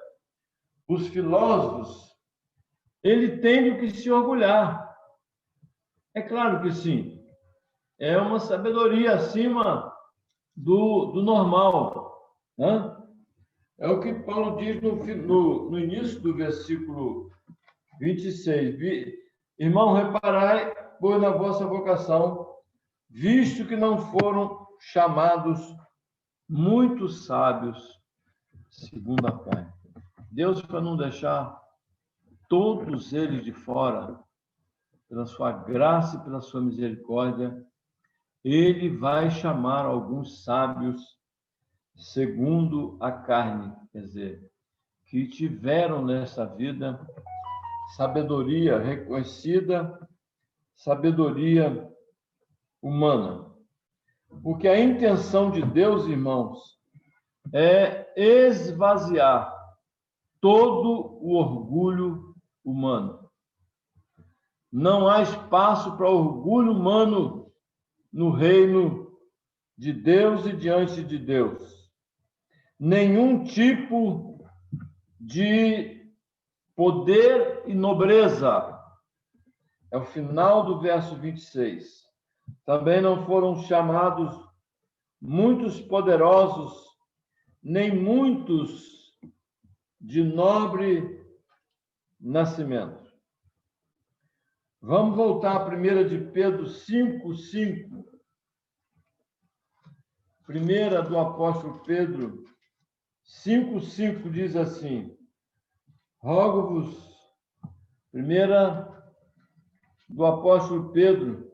os filósofos, ele tem do que se orgulhar. É claro que sim. É uma sabedoria acima do normal, né? É o que Paulo diz no início do versículo 26. Irmão, reparai, pois, na vossa vocação, visto que não foram chamados muitos sábios, segundo a carne. Deus, para não deixar todos eles de fora, pela sua graça e pela sua misericórdia, ele vai chamar alguns sábios segundo a carne, quer dizer, que tiveram nessa vida sabedoria reconhecida, sabedoria humana. Porque a intenção de Deus, irmãos, é esvaziar todo o orgulho humano. Não há espaço para orgulho humano no reino de Deus e diante de Deus. Nenhum tipo de poder e nobreza. É o final do verso 26. Também não foram chamados muitos poderosos, nem muitos de nobre nascimento. Vamos voltar a 1 de Pedro 5:5. Primeira do apóstolo Pedro 5:5 diz assim: rogo-vos, primeira do apóstolo Pedro,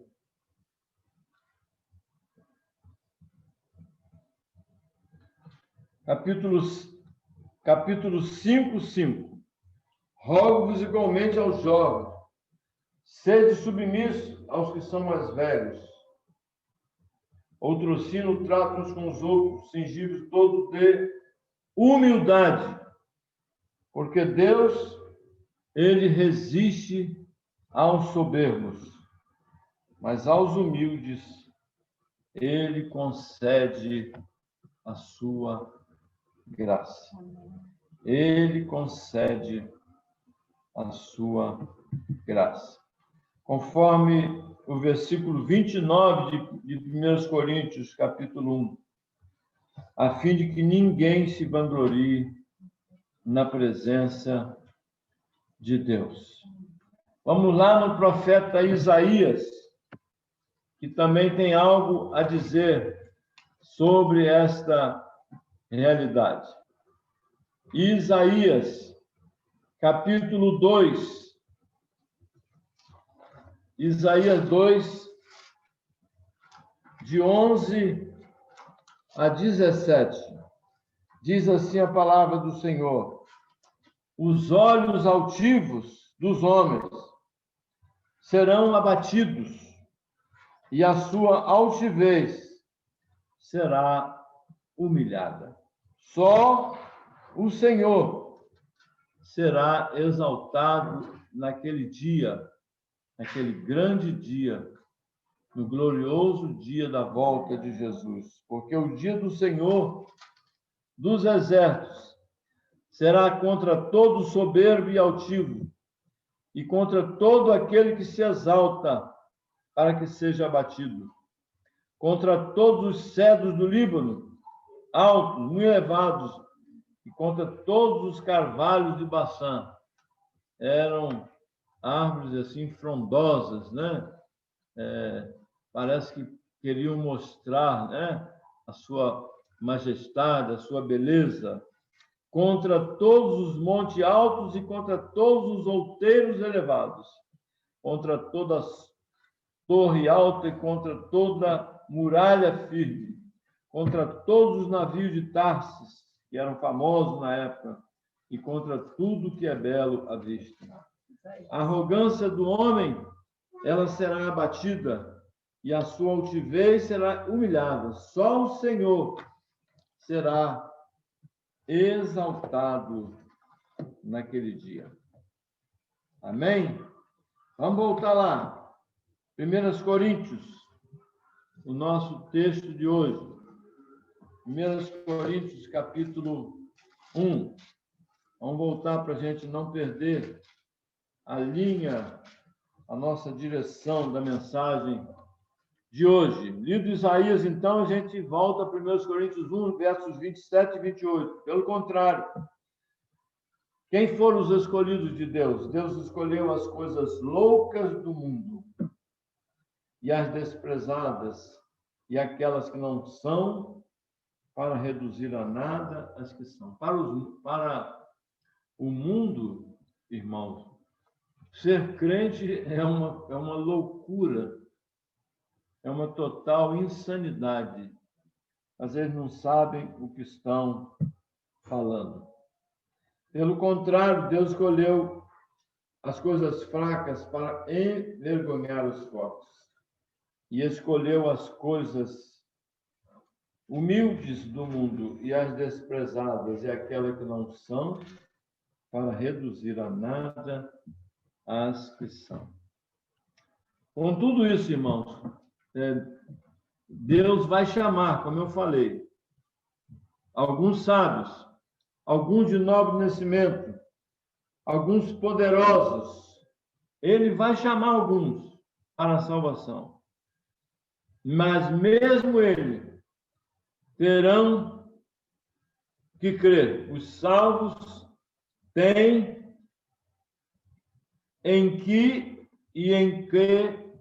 capítulo 5:5. Rogo-vos igualmente aos jovens, sede submissos aos que são mais velhos. Outrocino, trato uns com os outros, cingíveis todo de humildade, porque Deus, ele resiste aos soberbos, mas aos humildes ele concede a sua graça. Ele concede a sua graça. Conforme o versículo 29 de 1 Coríntios, capítulo 1, a fim de que ninguém se vanglorie na presença de Deus. Vamos lá no profeta Isaías, que também tem algo a dizer sobre esta realidade. Isaías, capítulo 2. Isaías 2, de 11 a 17. Diz assim a palavra do Senhor: os olhos altivos dos homens serão abatidos, e a sua altivez será humilhada. Só o Senhor será exaltado naquele dia, naquele grande dia, no glorioso dia da volta de Jesus. Porque o dia do Senhor dos exércitos será contra todo soberbo e altivo, e contra todo aquele que se exalta para que seja abatido, contra todos os cedros do Líbano, altos, muito elevados, e contra todos os carvalhos de Baçã, eram árvores assim frondosas, né? Parece que queriam mostrar, né, a sua majestade, a sua beleza, contra todos os montes altos e contra todos os outeiros elevados, contra toda torre alta e contra toda muralha firme, contra todos os navios de Tarsis, que eram famosos na época, e contra tudo que é belo à vista. A arrogância do homem, ela será abatida, e a sua altivez será humilhada. Só o Senhor será exaltado naquele dia. Amém? Vamos voltar lá. 1 Coríntios, o nosso texto de hoje. 1 Coríntios, capítulo 1. Vamos voltar para a gente não perder a linha, a nossa direção da mensagem de hoje. Lido Isaías, então, a gente volta a 1 Coríntios 1, versos 27 e 28. Pelo contrário, quem foram os escolhidos de Deus? Deus escolheu as coisas loucas do mundo e as desprezadas e aquelas que não são, para reduzir a nada as que são. Para o mundo, irmãos, ser crente é uma loucura, é uma total insanidade. Às vezes não sabem o que estão falando. Pelo contrário, Deus escolheu as coisas fracas para envergonhar os fortes. E escolheu as coisas humildes do mundo e as desprezadas e aquelas que não são, para reduzir a nada as que são. Com tudo isso, irmãos, Deus vai chamar, como eu falei, alguns sábios, alguns de nobre nascimento, alguns poderosos. Ele vai chamar alguns para a salvação. Mas mesmo ele terão que crer. Os salvos têm em que e em que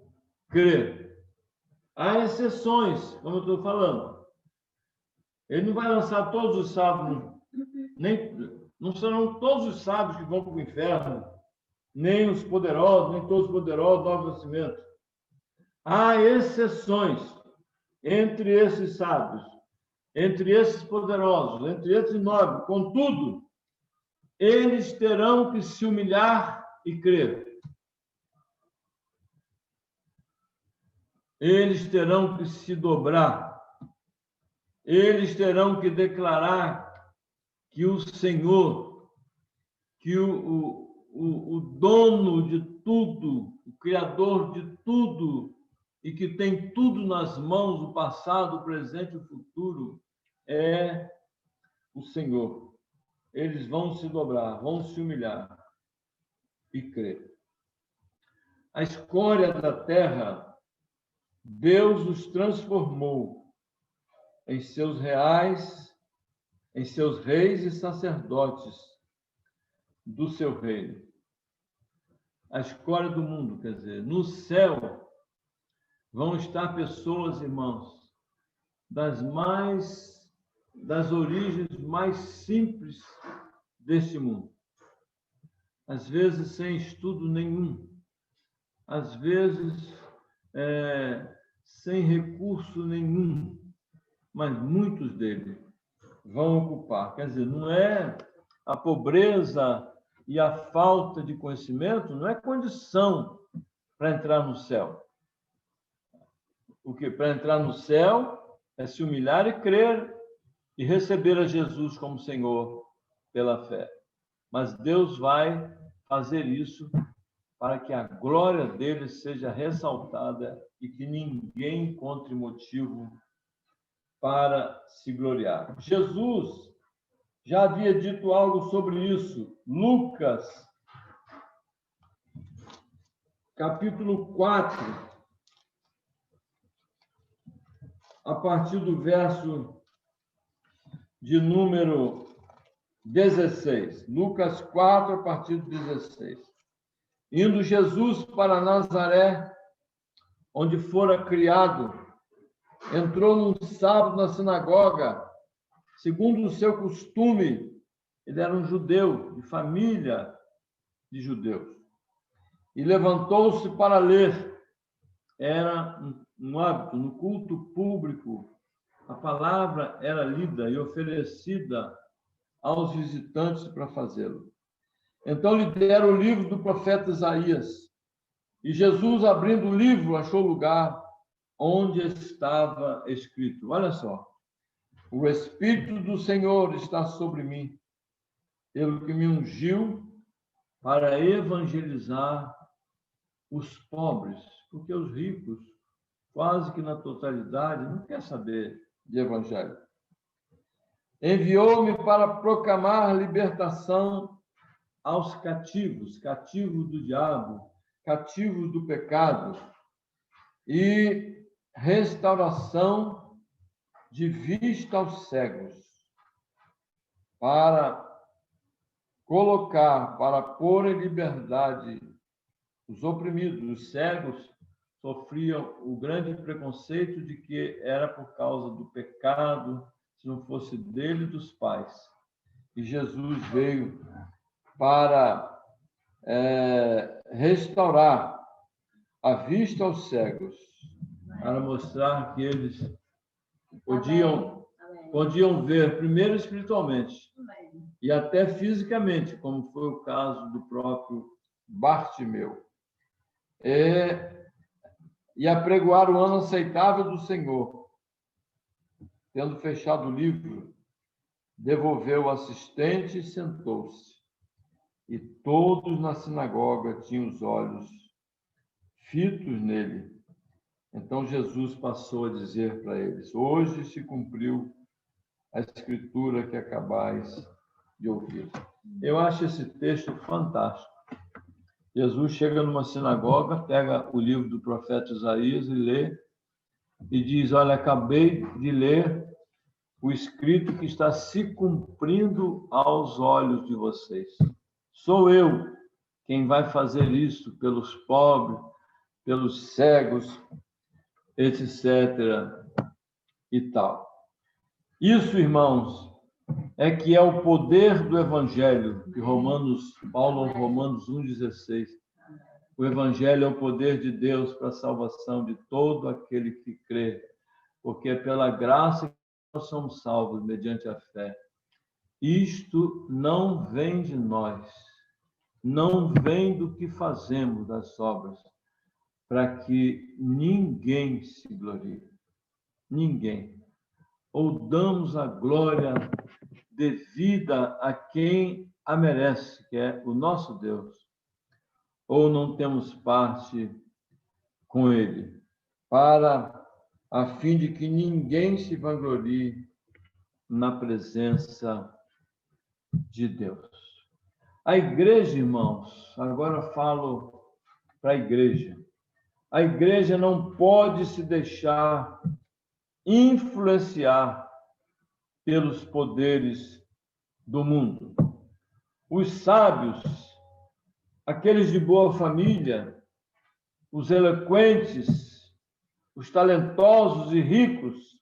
crer. Há exceções, como eu estou falando. Ele não vai lançar todos os sábios, não serão todos os sábios que vão para o inferno, nem os poderosos, nem todos os poderosos do novo nascimento. Há exceções entre esses sábios, entre esses poderosos, entre esses nobres. Contudo, eles terão que se humilhar e crer. Eles terão que se dobrar. Eles terão que declarar que o Senhor, que o dono de tudo, o Criador de tudo, e que tem tudo nas mãos, o passado, o presente e o futuro, é o Senhor. Eles vão se dobrar, vão se humilhar e crer. A escória da terra, Deus os transformou em seus reis e sacerdotes do seu reino. A escória do mundo, quer dizer, no céu vão estar pessoas, irmãos, das origens mais simples deste mundo. Às vezes sem estudo nenhum, às vezes sem recurso nenhum, mas muitos deles vão ocupar. Quer dizer, não é a pobreza e a falta de conhecimento, não é condição para entrar no céu. O que para entrar no céu é se humilhar e crer e receber a Jesus como Senhor pela fé. Mas Deus vai fazer isso para que a glória dele seja ressaltada e que ninguém encontre motivo para se gloriar. Jesus já havia dito algo sobre isso. Lucas, capítulo 4, a partir do verso de número 16. Lucas 4, a partir do 16. Indo Jesus para Nazaré, onde fora criado, entrou num sábado na sinagoga, segundo o seu costume. Ele era um judeu, de família de judeus. E levantou-se para ler. Era um hábito, no culto público, a palavra era lida e oferecida aos visitantes para fazê-lo. Então lhe deram o livro do profeta Isaías. E Jesus, abrindo o livro, achou lugar onde estava escrito. Olha só. O Espírito do Senhor está sobre mim, pelo que me ungiu para evangelizar os pobres, porque os ricos, quase que na totalidade, não quer saber de evangelho. Enviou-me para proclamar libertação aos cativos, cativos do diabo, cativos do pecado, e restauração de vista aos cegos, para colocar, para pôr em liberdade os oprimidos. Os cegos sofriam o grande preconceito de que era por causa do pecado, se não fosse dele e dos pais. E Jesus veio para restaurar a vista aos cegos, para mostrar que eles podiam ver, primeiro espiritualmente, e até fisicamente, como foi o caso do próprio Bartimeu. E apregoar o ano aceitável do Senhor. Tendo fechado o livro, devolveu o assistente e sentou-se. E todos na sinagoga tinham os olhos fitos nele. Então Jesus passou a dizer para eles: hoje se cumpriu a escritura que acabais de ouvir. Eu acho esse texto fantástico. Jesus chega numa sinagoga, pega o livro do profeta Isaías e lê, e diz: olha, acabei de ler o escrito que está se cumprindo aos olhos de vocês. Sou eu quem vai fazer isso pelos pobres, pelos cegos, etc. e tal. Isso, irmãos, é que é o poder do Evangelho, que Paulo, Romanos 1,16. O Evangelho é o poder de Deus para a salvação de todo aquele que crê, porque é pela graça que nós somos salvos, mediante a fé. Isto não vem de nós, não vem do que fazemos das obras, para que ninguém se glorie. Ninguém. Ou damos a glória devida a quem a merece, que é o nosso Deus, ou não temos parte com ele, a fim de que ninguém se vanglorie na presença de Deus. A igreja, irmãos, agora falo para a igreja. A igreja não pode se deixar influenciar pelos poderes do mundo. Os sábios, aqueles de boa família, os eloquentes, os talentosos e ricos,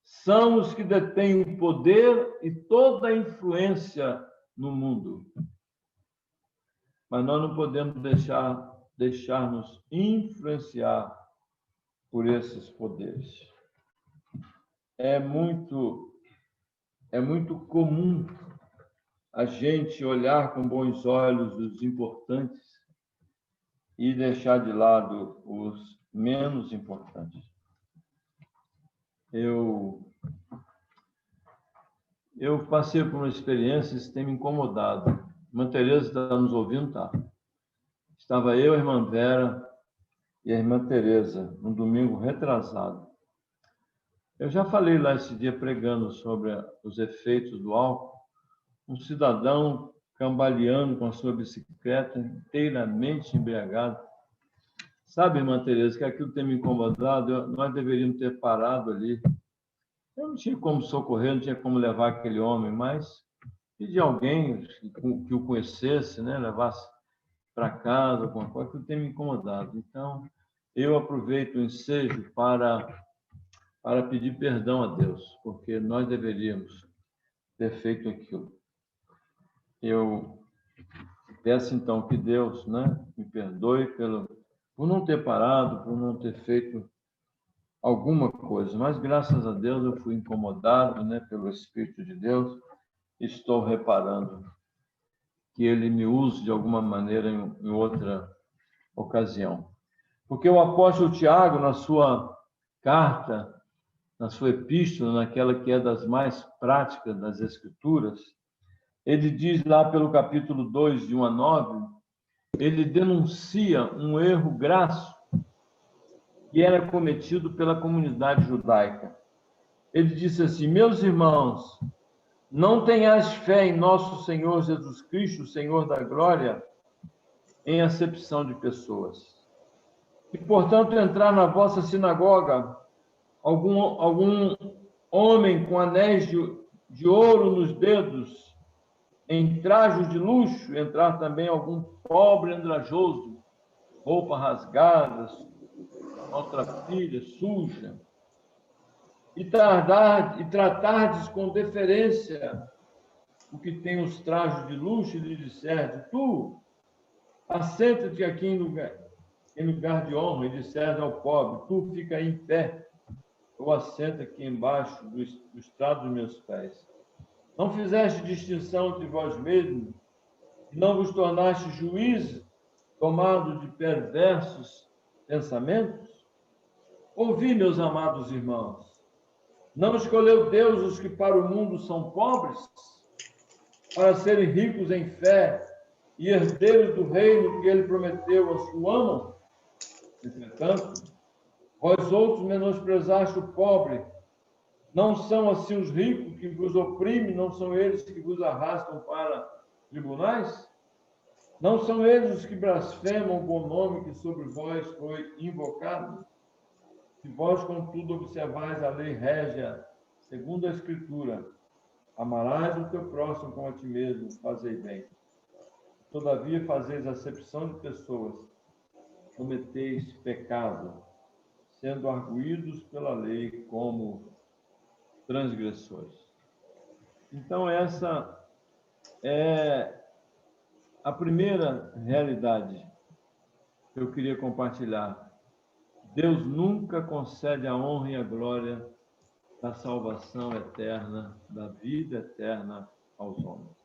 são os que detêm o poder e toda a influência no mundo. Mas nós não podemos deixar-nos influenciar por esses poderes. É muito comum a gente olhar com bons olhos os importantes e deixar de lado os menos importantes. Eu passei por uma experiência, isso tem me incomodado. Irmã Tereza está nos ouvindo, tá? Estava eu, a irmã Vera e a irmã Tereza, num domingo retrasado. Eu já falei lá esse dia pregando sobre os efeitos do álcool. Um cidadão cambaleando com a sua bicicleta, inteiramente embriagado. Sabe, irmã Tereza, que aquilo tem me incomodado, nós deveríamos ter parado ali. Eu não tinha como socorrer, não tinha como levar aquele homem, mas pedir alguém que o conhecesse, né, levasse para casa, alguma coisa, que tem me incomodado. Então, eu aproveito o ensejo para pedir perdão a Deus, porque nós deveríamos ter feito aquilo. Eu peço, então, que Deus, né, me perdoe por não ter parado, por não ter feito alguma coisa. Mas, graças a Deus, eu fui incomodado, né, pelo Espírito de Deus. Estou reparando que Ele me use de alguma maneira em outra ocasião. Porque o apóstolo Tiago, na sua carta, na sua epístola, naquela que é das mais práticas das Escrituras, ele diz lá pelo capítulo 2, de 1 a 9, ele denuncia um erro grasso que era cometido pela comunidade judaica. Ele disse assim: meus irmãos, não tenhais fé em nosso Senhor Jesus Cristo, Senhor da glória, em acepção de pessoas. E, portanto, entrar na vossa sinagoga algum homem com anéis de ouro nos dedos, em trajos de luxo, entrar também algum pobre andrajoso, roupas rasgadas, maltrapilha, suja, e tratardes com deferência o que tem os trajos de luxo e lhe disser: tu, assenta-te aqui em lugar de honra, e disser ao pobre: tu fica aí em pé, ou assenta aqui embaixo do estrado dos meus pés. Não fizeste distinção entre vós mesmos, e não vos tornaste juízes, tomados de perversos pensamentos? Ouvi, meus amados irmãos, não escolheu Deus os que para o mundo são pobres, para serem ricos em fé e herdeiros do reino que ele prometeu aos que o amam? Entretanto, vós outros menosprezaste o pobre. Não são assim os ricos que vos oprimem, não são eles que vos arrastam para tribunais? Não são eles os que blasfemam o bom nome que sobre vós foi invocado? Se vós, contudo, observais a lei régia, segundo a Escritura, amarás o teu próximo como a ti mesmo, fazei bem. Todavia fazeis acepção de pessoas, cometeis pecado, sendo arguídos pela lei como transgressores. Então, essa é a primeira realidade que eu queria compartilhar. Deus nunca concede a honra e a glória da salvação eterna, da vida eterna aos homens.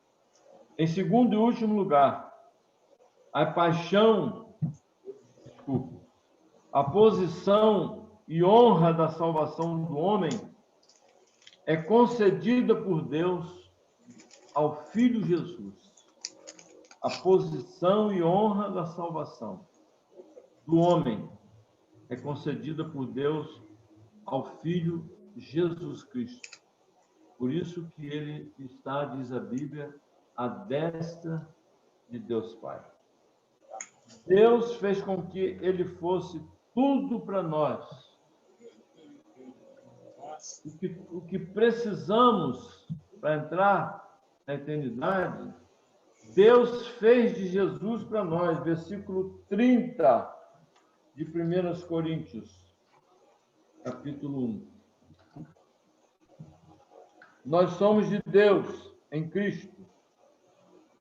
Em segundo e último lugar, a posição e honra da salvação do homem é concedida por Deus ao Filho Jesus. A posição e honra da salvação do homem é concedida por Deus ao Filho Jesus Cristo. Por isso que ele está, diz a Bíblia, à destra de Deus Pai. Deus fez com que ele fosse tudo para nós. O que precisamos para entrar na eternidade, Deus fez de Jesus para nós. Versículo 30 de 1 Coríntios, capítulo 1. Nós somos de Deus em Cristo,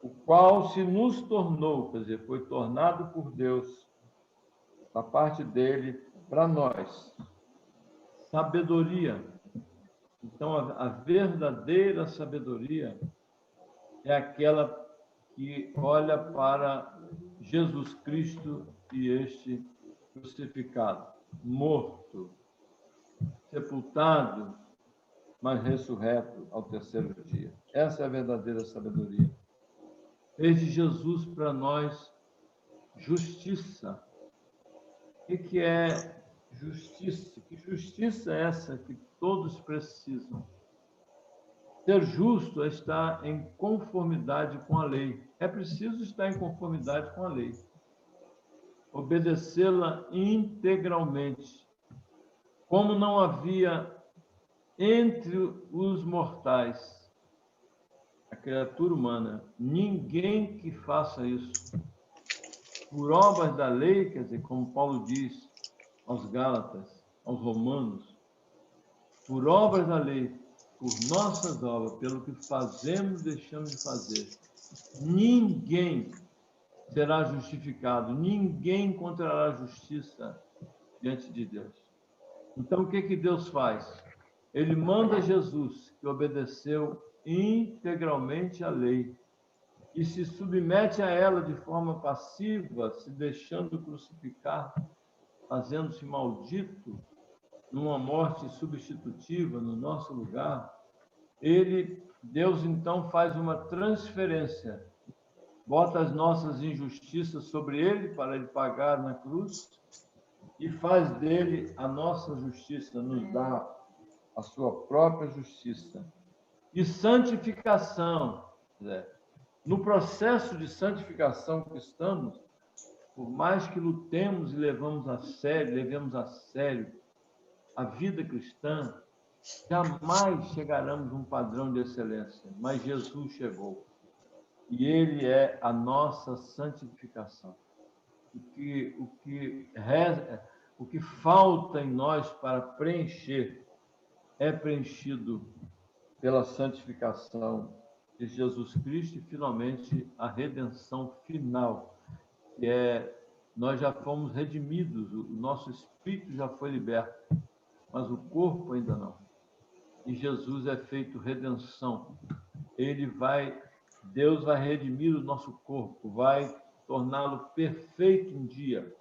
o qual se nos tornou, quer dizer, foi tornado por Deus, da parte dele, para nós, sabedoria. Então, a verdadeira sabedoria é aquela que olha para Jesus Cristo e este crucificado, morto, sepultado, mas ressurreto ao terceiro dia. Essa é a verdadeira sabedoria. Fez de Jesus para nós justiça. O que é justiça? Que justiça é essa que todos precisam? Ser justo é estar em conformidade com a lei. É preciso estar em conformidade com a lei. Obedecê-la integralmente. Como não havia entre os mortais criatura humana, ninguém que faça isso por obras da lei, quer dizer, como Paulo diz aos Gálatas, aos Romanos, por obras da lei, por nossas obras, pelo que fazemos, deixamos de fazer, ninguém será justificado, ninguém encontrará justiça diante de Deus. Então, o que Deus faz? Ele manda Jesus, que obedeceu integralmente à lei, e se submete a ela de forma passiva, se deixando crucificar, fazendo-se maldito, numa morte substitutiva no nosso lugar. Deus então faz uma transferência, bota as nossas injustiças sobre ele para ele pagar na cruz e faz dele a nossa justiça, nos dá a sua própria justiça. E santificação, né? No processo de santificação que estamos, por mais que lutemos e levemos a sério a vida cristã, jamais chegaremos a um padrão de excelência, mas Jesus chegou. E ele é a nossa santificação. O que falta em nós para preencher é preenchido pela santificação de Jesus Cristo e, finalmente, a redenção final, que nós já fomos redimidos, o nosso espírito já foi liberto, mas o corpo ainda não. E Jesus é feito redenção. Deus vai redimir o nosso corpo, vai torná-lo perfeito um dia,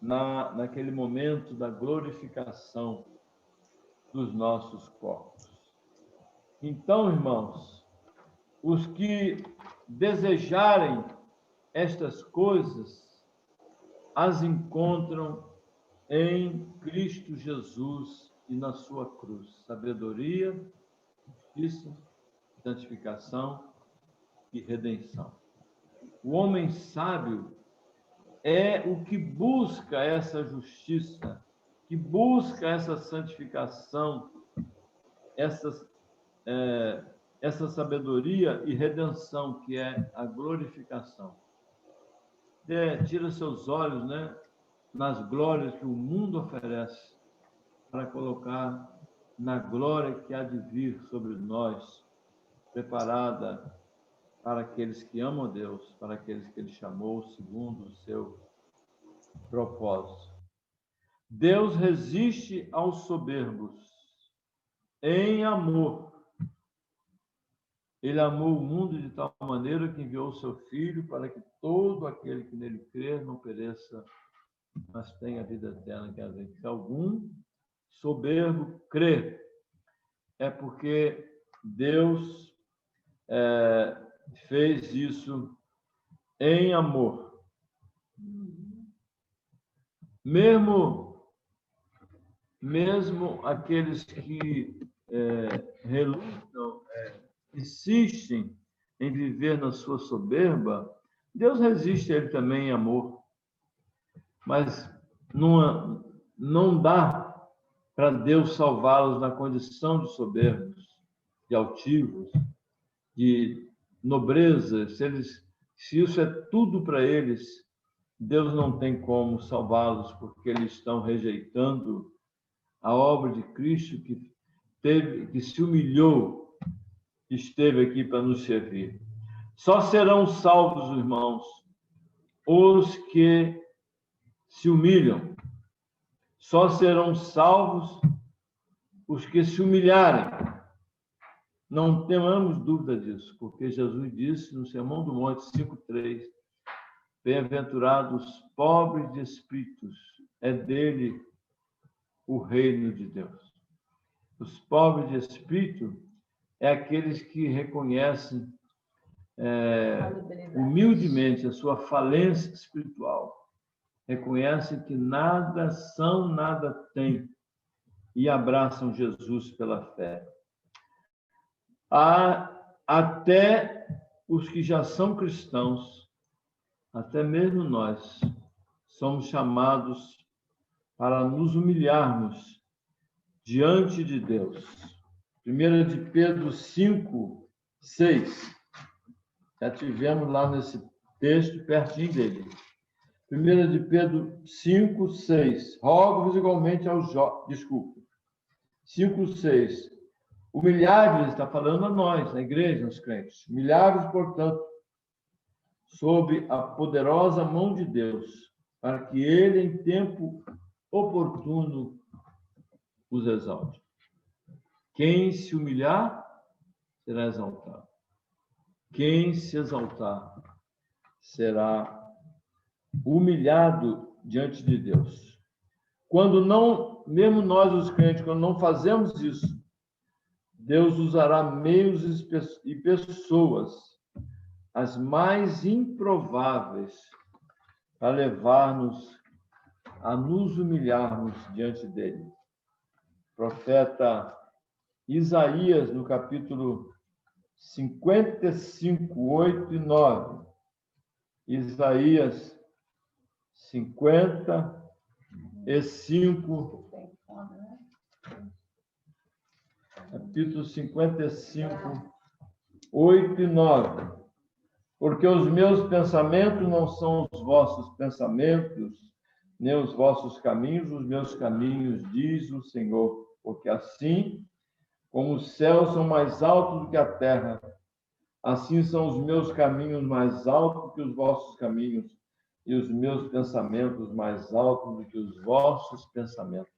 naquele momento da glorificação dos nossos corpos. Então, irmãos, os que desejarem estas coisas, as encontram em Cristo Jesus e na sua cruz. Sabedoria, justiça, santificação e redenção. O homem sábio é o que busca essa justiça, que busca essa santificação, essa sabedoria e redenção, que é a glorificação. Tira seus olhos, né, nas glórias que o mundo oferece, para colocar na glória que há de vir sobre nós, preparada para aqueles que amam a Deus, para aqueles que Ele chamou segundo o seu propósito. Deus resiste aos soberbos em amor. Ele amou o mundo de tal maneira que enviou o seu Filho para que todo aquele que nele crer não pereça, mas tenha a vida eterna. Quer dizer, se algum soberbo crê, é porque Deus fez isso em amor. Mesmo aqueles que relutam, insistem em viver na sua soberba, Deus resiste a ele também em amor. Mas não dá para Deus salvá-los na condição de soberbos, de altivos, de nobreza. Se isso é tudo para eles, Deus não tem como salvá-los, porque eles estão rejeitando a obra de Cristo que se humilhou, esteve aqui para nos servir. Só serão salvos, irmãos, os que se humilham. Só serão salvos os que se humilharem. Não tenhamos dúvida disso, porque Jesus disse no Sermão do Monte 5:3, bem-aventurados os pobres de espíritos, é dele o reino de Deus. Os pobres de espírito é aqueles que reconhecem humildemente a sua falência espiritual, reconhecem que nada são, nada têm, e abraçam Jesus pela fé. Até os que já são cristãos, até mesmo nós, somos chamados para nos humilharmos diante de Deus. 1 de Pedro 5, 6. Já tivemos lá nesse texto, pertinho dele. 1 de Pedro 5, 6. Rogo-vos igualmente aos jovens. Desculpa. 5, 6. Humilhai-vos, está falando a nós, na igreja, nos crentes. Humilhai-vos, portanto, sob a poderosa mão de Deus, para que ele, em tempo oportuno, os exalte. Quem se humilhar, será exaltado. Quem se exaltar, será humilhado diante de Deus. Quando não, mesmo nós, os crentes, quando não fazemos isso, Deus usará meios e pessoas, as mais improváveis, para levar-nos a nos humilharmos diante dele. Profeta Isaías, no capítulo 55, 8 e 9. Isaías 55, capítulo 55, 8 e 9. Porque os meus pensamentos não são os vossos pensamentos, nem os vossos caminhos, os meus caminhos, diz o Senhor. Porque assim como os céus são mais altos do que a terra, assim são os meus caminhos mais altos que os vossos caminhos, e os meus pensamentos mais altos do que os vossos pensamentos.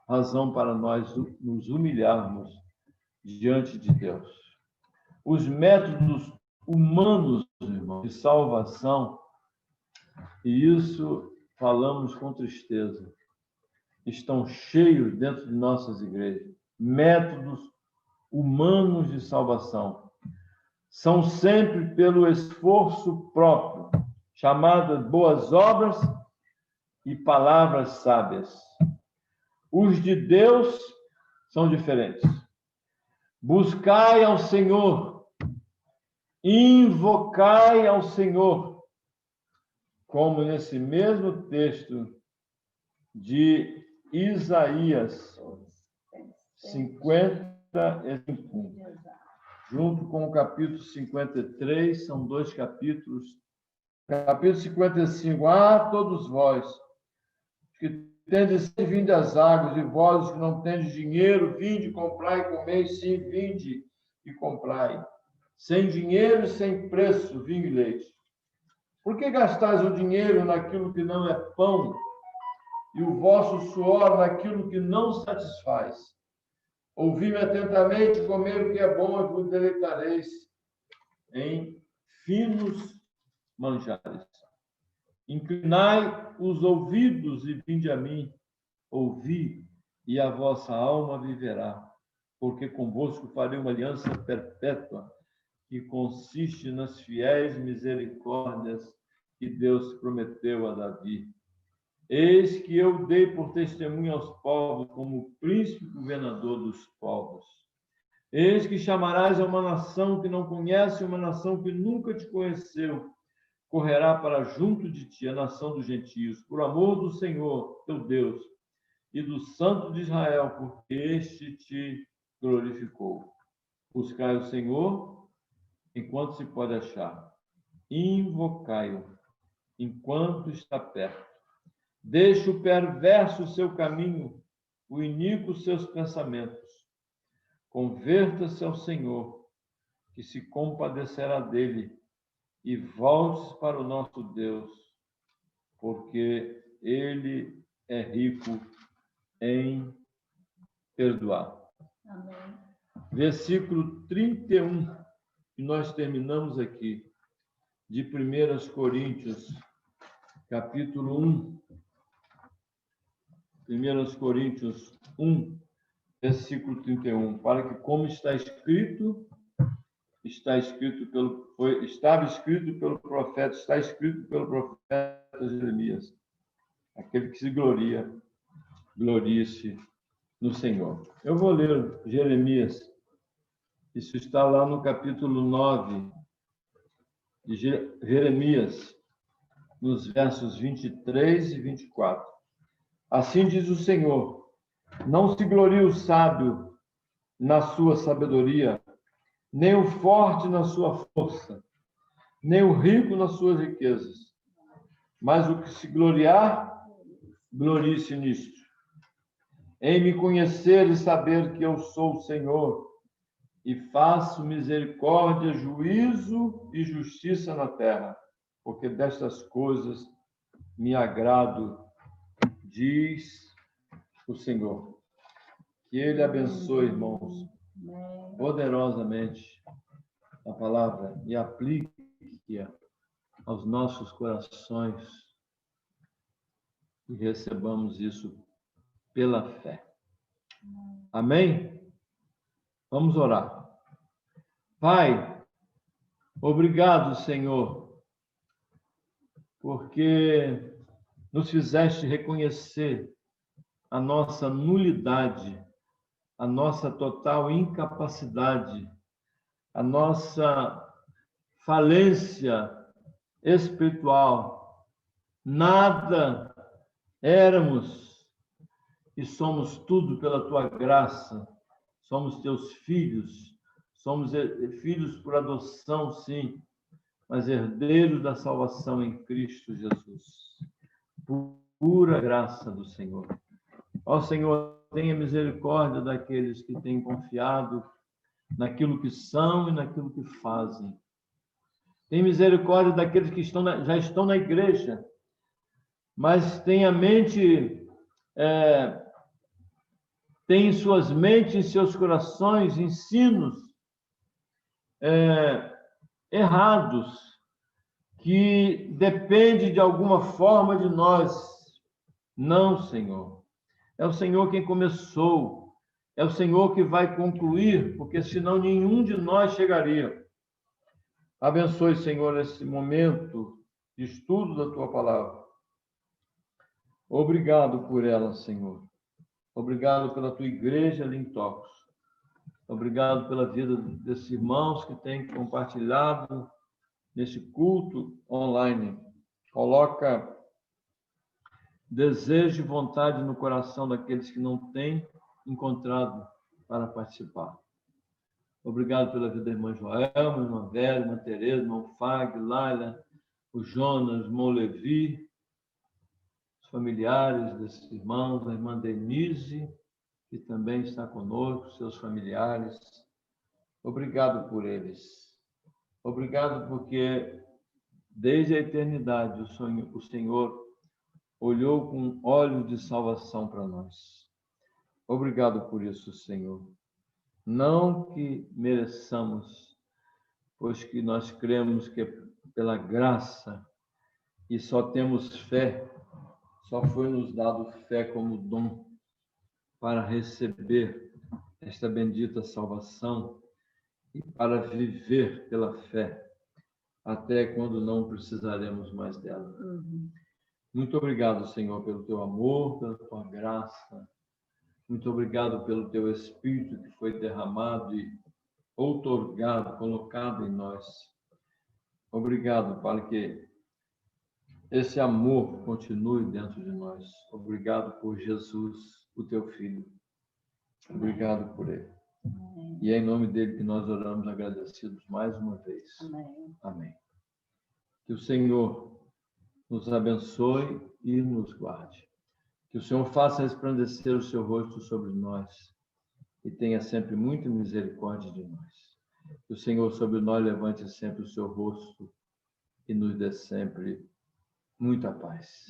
Razão para nós nos humilharmos diante de Deus. Os métodos humanos, irmãos, de salvação, e isso falamos com tristeza, estão cheios dentro de nossas igrejas. Métodos humanos de salvação são sempre pelo esforço próprio, chamadas boas obras e palavras sábias. Os de Deus são diferentes. Buscai ao Senhor, invocai ao Senhor, como nesse mesmo texto de Isaías 55, junto com o capítulo 53, são 2 capítulos. Capítulo 55, todos vós, que tendes vinde às águas, e vós que não tendes dinheiro, vinde, comprai e comei, sim, vinde e comprai. Sem dinheiro e sem preço, vinho e leite. Por que gastais o dinheiro naquilo que não é pão, e o vosso suor naquilo que não satisfaz? Ouvi-me atentamente, comer o que é bom, e vos deleitareis em finos manjares. Inclinai os ouvidos e vinde a mim, ouvi, e a vossa alma viverá, porque convosco farei uma aliança perpétua, que consiste nas fiéis misericórdias que Deus prometeu a Davi. Eis que eu dei por testemunho aos povos, como príncipe governador dos povos. Eis que chamarás a uma nação que não conhece, uma nação que nunca te conheceu. Correrá para junto de ti a nação dos gentios, por amor do Senhor, teu Deus, e do Santo de Israel, porque este te glorificou. Buscai o Senhor enquanto se pode achar. Invocai-o enquanto está perto. Deixe o perverso o seu caminho, o iníquo os seus pensamentos. Converta-se ao Senhor, que se compadecerá dele, e volte para o nosso Deus, porque ele é rico em perdoar. Amém. Versículo 31, que nós terminamos aqui, de 1 Coríntios, capítulo 1. 1 Coríntios 1, versículo 31, para que, como estava escrito pelo profeta Jeremias, aquele que se gloria, glorie-se no Senhor. Eu vou ler Jeremias, isso está lá no capítulo 9 de Jeremias, nos versos 23 e 24. Assim diz o Senhor: não se glorie o sábio na sua sabedoria, nem o forte na sua força, nem o rico nas suas riquezas. Mas o que se gloriar, glorie-se nisto, em me conhecer e saber que eu sou o Senhor, e faço misericórdia, juízo e justiça na terra, porque destas coisas me agrado, diz o Senhor. Que Ele abençoe, irmãos, poderosamente a palavra e aplique-a aos nossos corações e recebamos isso pela fé. Amém? Vamos orar. Pai, obrigado, Senhor, porque nos fizeste reconhecer a nossa nulidade, a nossa total incapacidade, a nossa falência espiritual. Nada éramos e somos tudo pela tua graça. Somos teus filhos, somos filhos por adoção, sim, mas herdeiros da salvação em Cristo Jesus. Pura graça do Senhor. Ó Senhor, tenha misericórdia daqueles que têm confiado naquilo que são e naquilo que fazem. Tem misericórdia daqueles que já estão na igreja, mas têm a mente, tem em suas mentes, em seus corações, ensinos errados, que depende de alguma forma de nós. Não, Senhor. É o Senhor quem começou, é o Senhor que vai concluir, porque senão nenhum de nós chegaria. Abençoe, Senhor, esse momento de estudo da tua palavra. Obrigado por ela, Senhor. Obrigado pela tua igreja ali em Tocos. Obrigado pela vida desses irmãos que têm compartilhado nesse culto online. Coloca desejo e vontade no coração daqueles que não têm encontrado para participar. Obrigado pela vida da irmã Joelma, irmã Vera, irmã Tereza, irmão Fag, Laila, o Jonas, irmão Levi, os familiares desses irmãos, a irmã Denise, que também está conosco, seus familiares. Obrigado por eles. Obrigado porque desde a eternidade o Senhor olhou com olhos de salvação para nós. Obrigado por isso, Senhor. Não que mereçamos, pois que nós cremos que é pela graça e só temos fé, só foi nos dado fé como dom para receber esta bendita salvação e para viver pela fé até quando não precisaremos mais dela. Muito obrigado, Senhor, pelo teu amor, pela tua graça. Muito obrigado pelo teu Espírito que foi derramado e outorgado, colocado em nós. Obrigado, Pai, que esse amor continue dentro de nós. Obrigado por Jesus, o teu Filho. Obrigado por ele. E é em nome dele que nós oramos agradecidos mais uma vez. Amém. Que o Senhor nos abençoe e nos guarde. Que o Senhor faça resplandecer o seu rosto sobre nós e tenha sempre muita misericórdia de nós. Que o Senhor sobre nós levante sempre o seu rosto e nos dê sempre muita paz.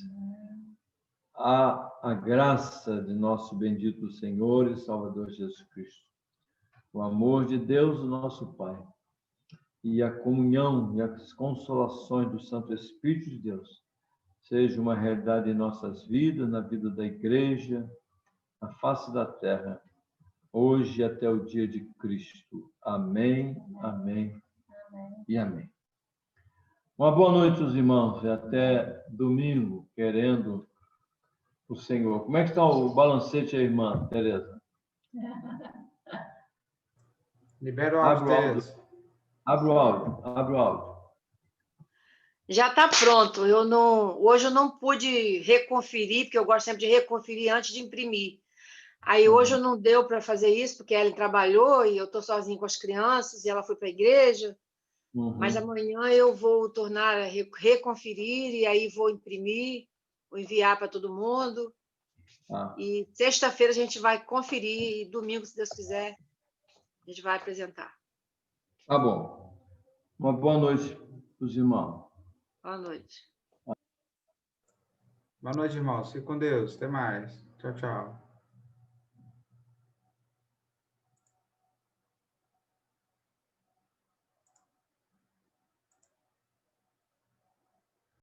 A graça de nosso bendito Senhor e Salvador Jesus Cristo, o amor de Deus, o nosso Pai, e a comunhão e as consolações do Santo Espírito de Deus seja uma realidade em nossas vidas, na vida da igreja, na face da terra, hoje até o dia de Cristo. Amém, amém e amém. Uma boa noite, os irmãos, e até domingo, querendo o Senhor. Como é que está o balancete aí, irmã Tereza? Libera o áudio, Tereza. Abre o áudio. Já está pronto. Hoje eu não pude reconferir, porque eu gosto sempre de reconferir antes de imprimir. Aí hoje não deu para fazer isso, porque ela trabalhou e eu estou sozinha com as crianças, e ela foi para a igreja. Mas amanhã eu vou tornar a reconferir, e aí vou imprimir, vou enviar para todo mundo. E sexta-feira a gente vai conferir, e domingo, se Deus quiser, a gente vai apresentar. Tá bom. Uma boa noite para os irmãos. Boa noite. Boa noite, irmãos. Fique com Deus. Até mais. Tchau, tchau.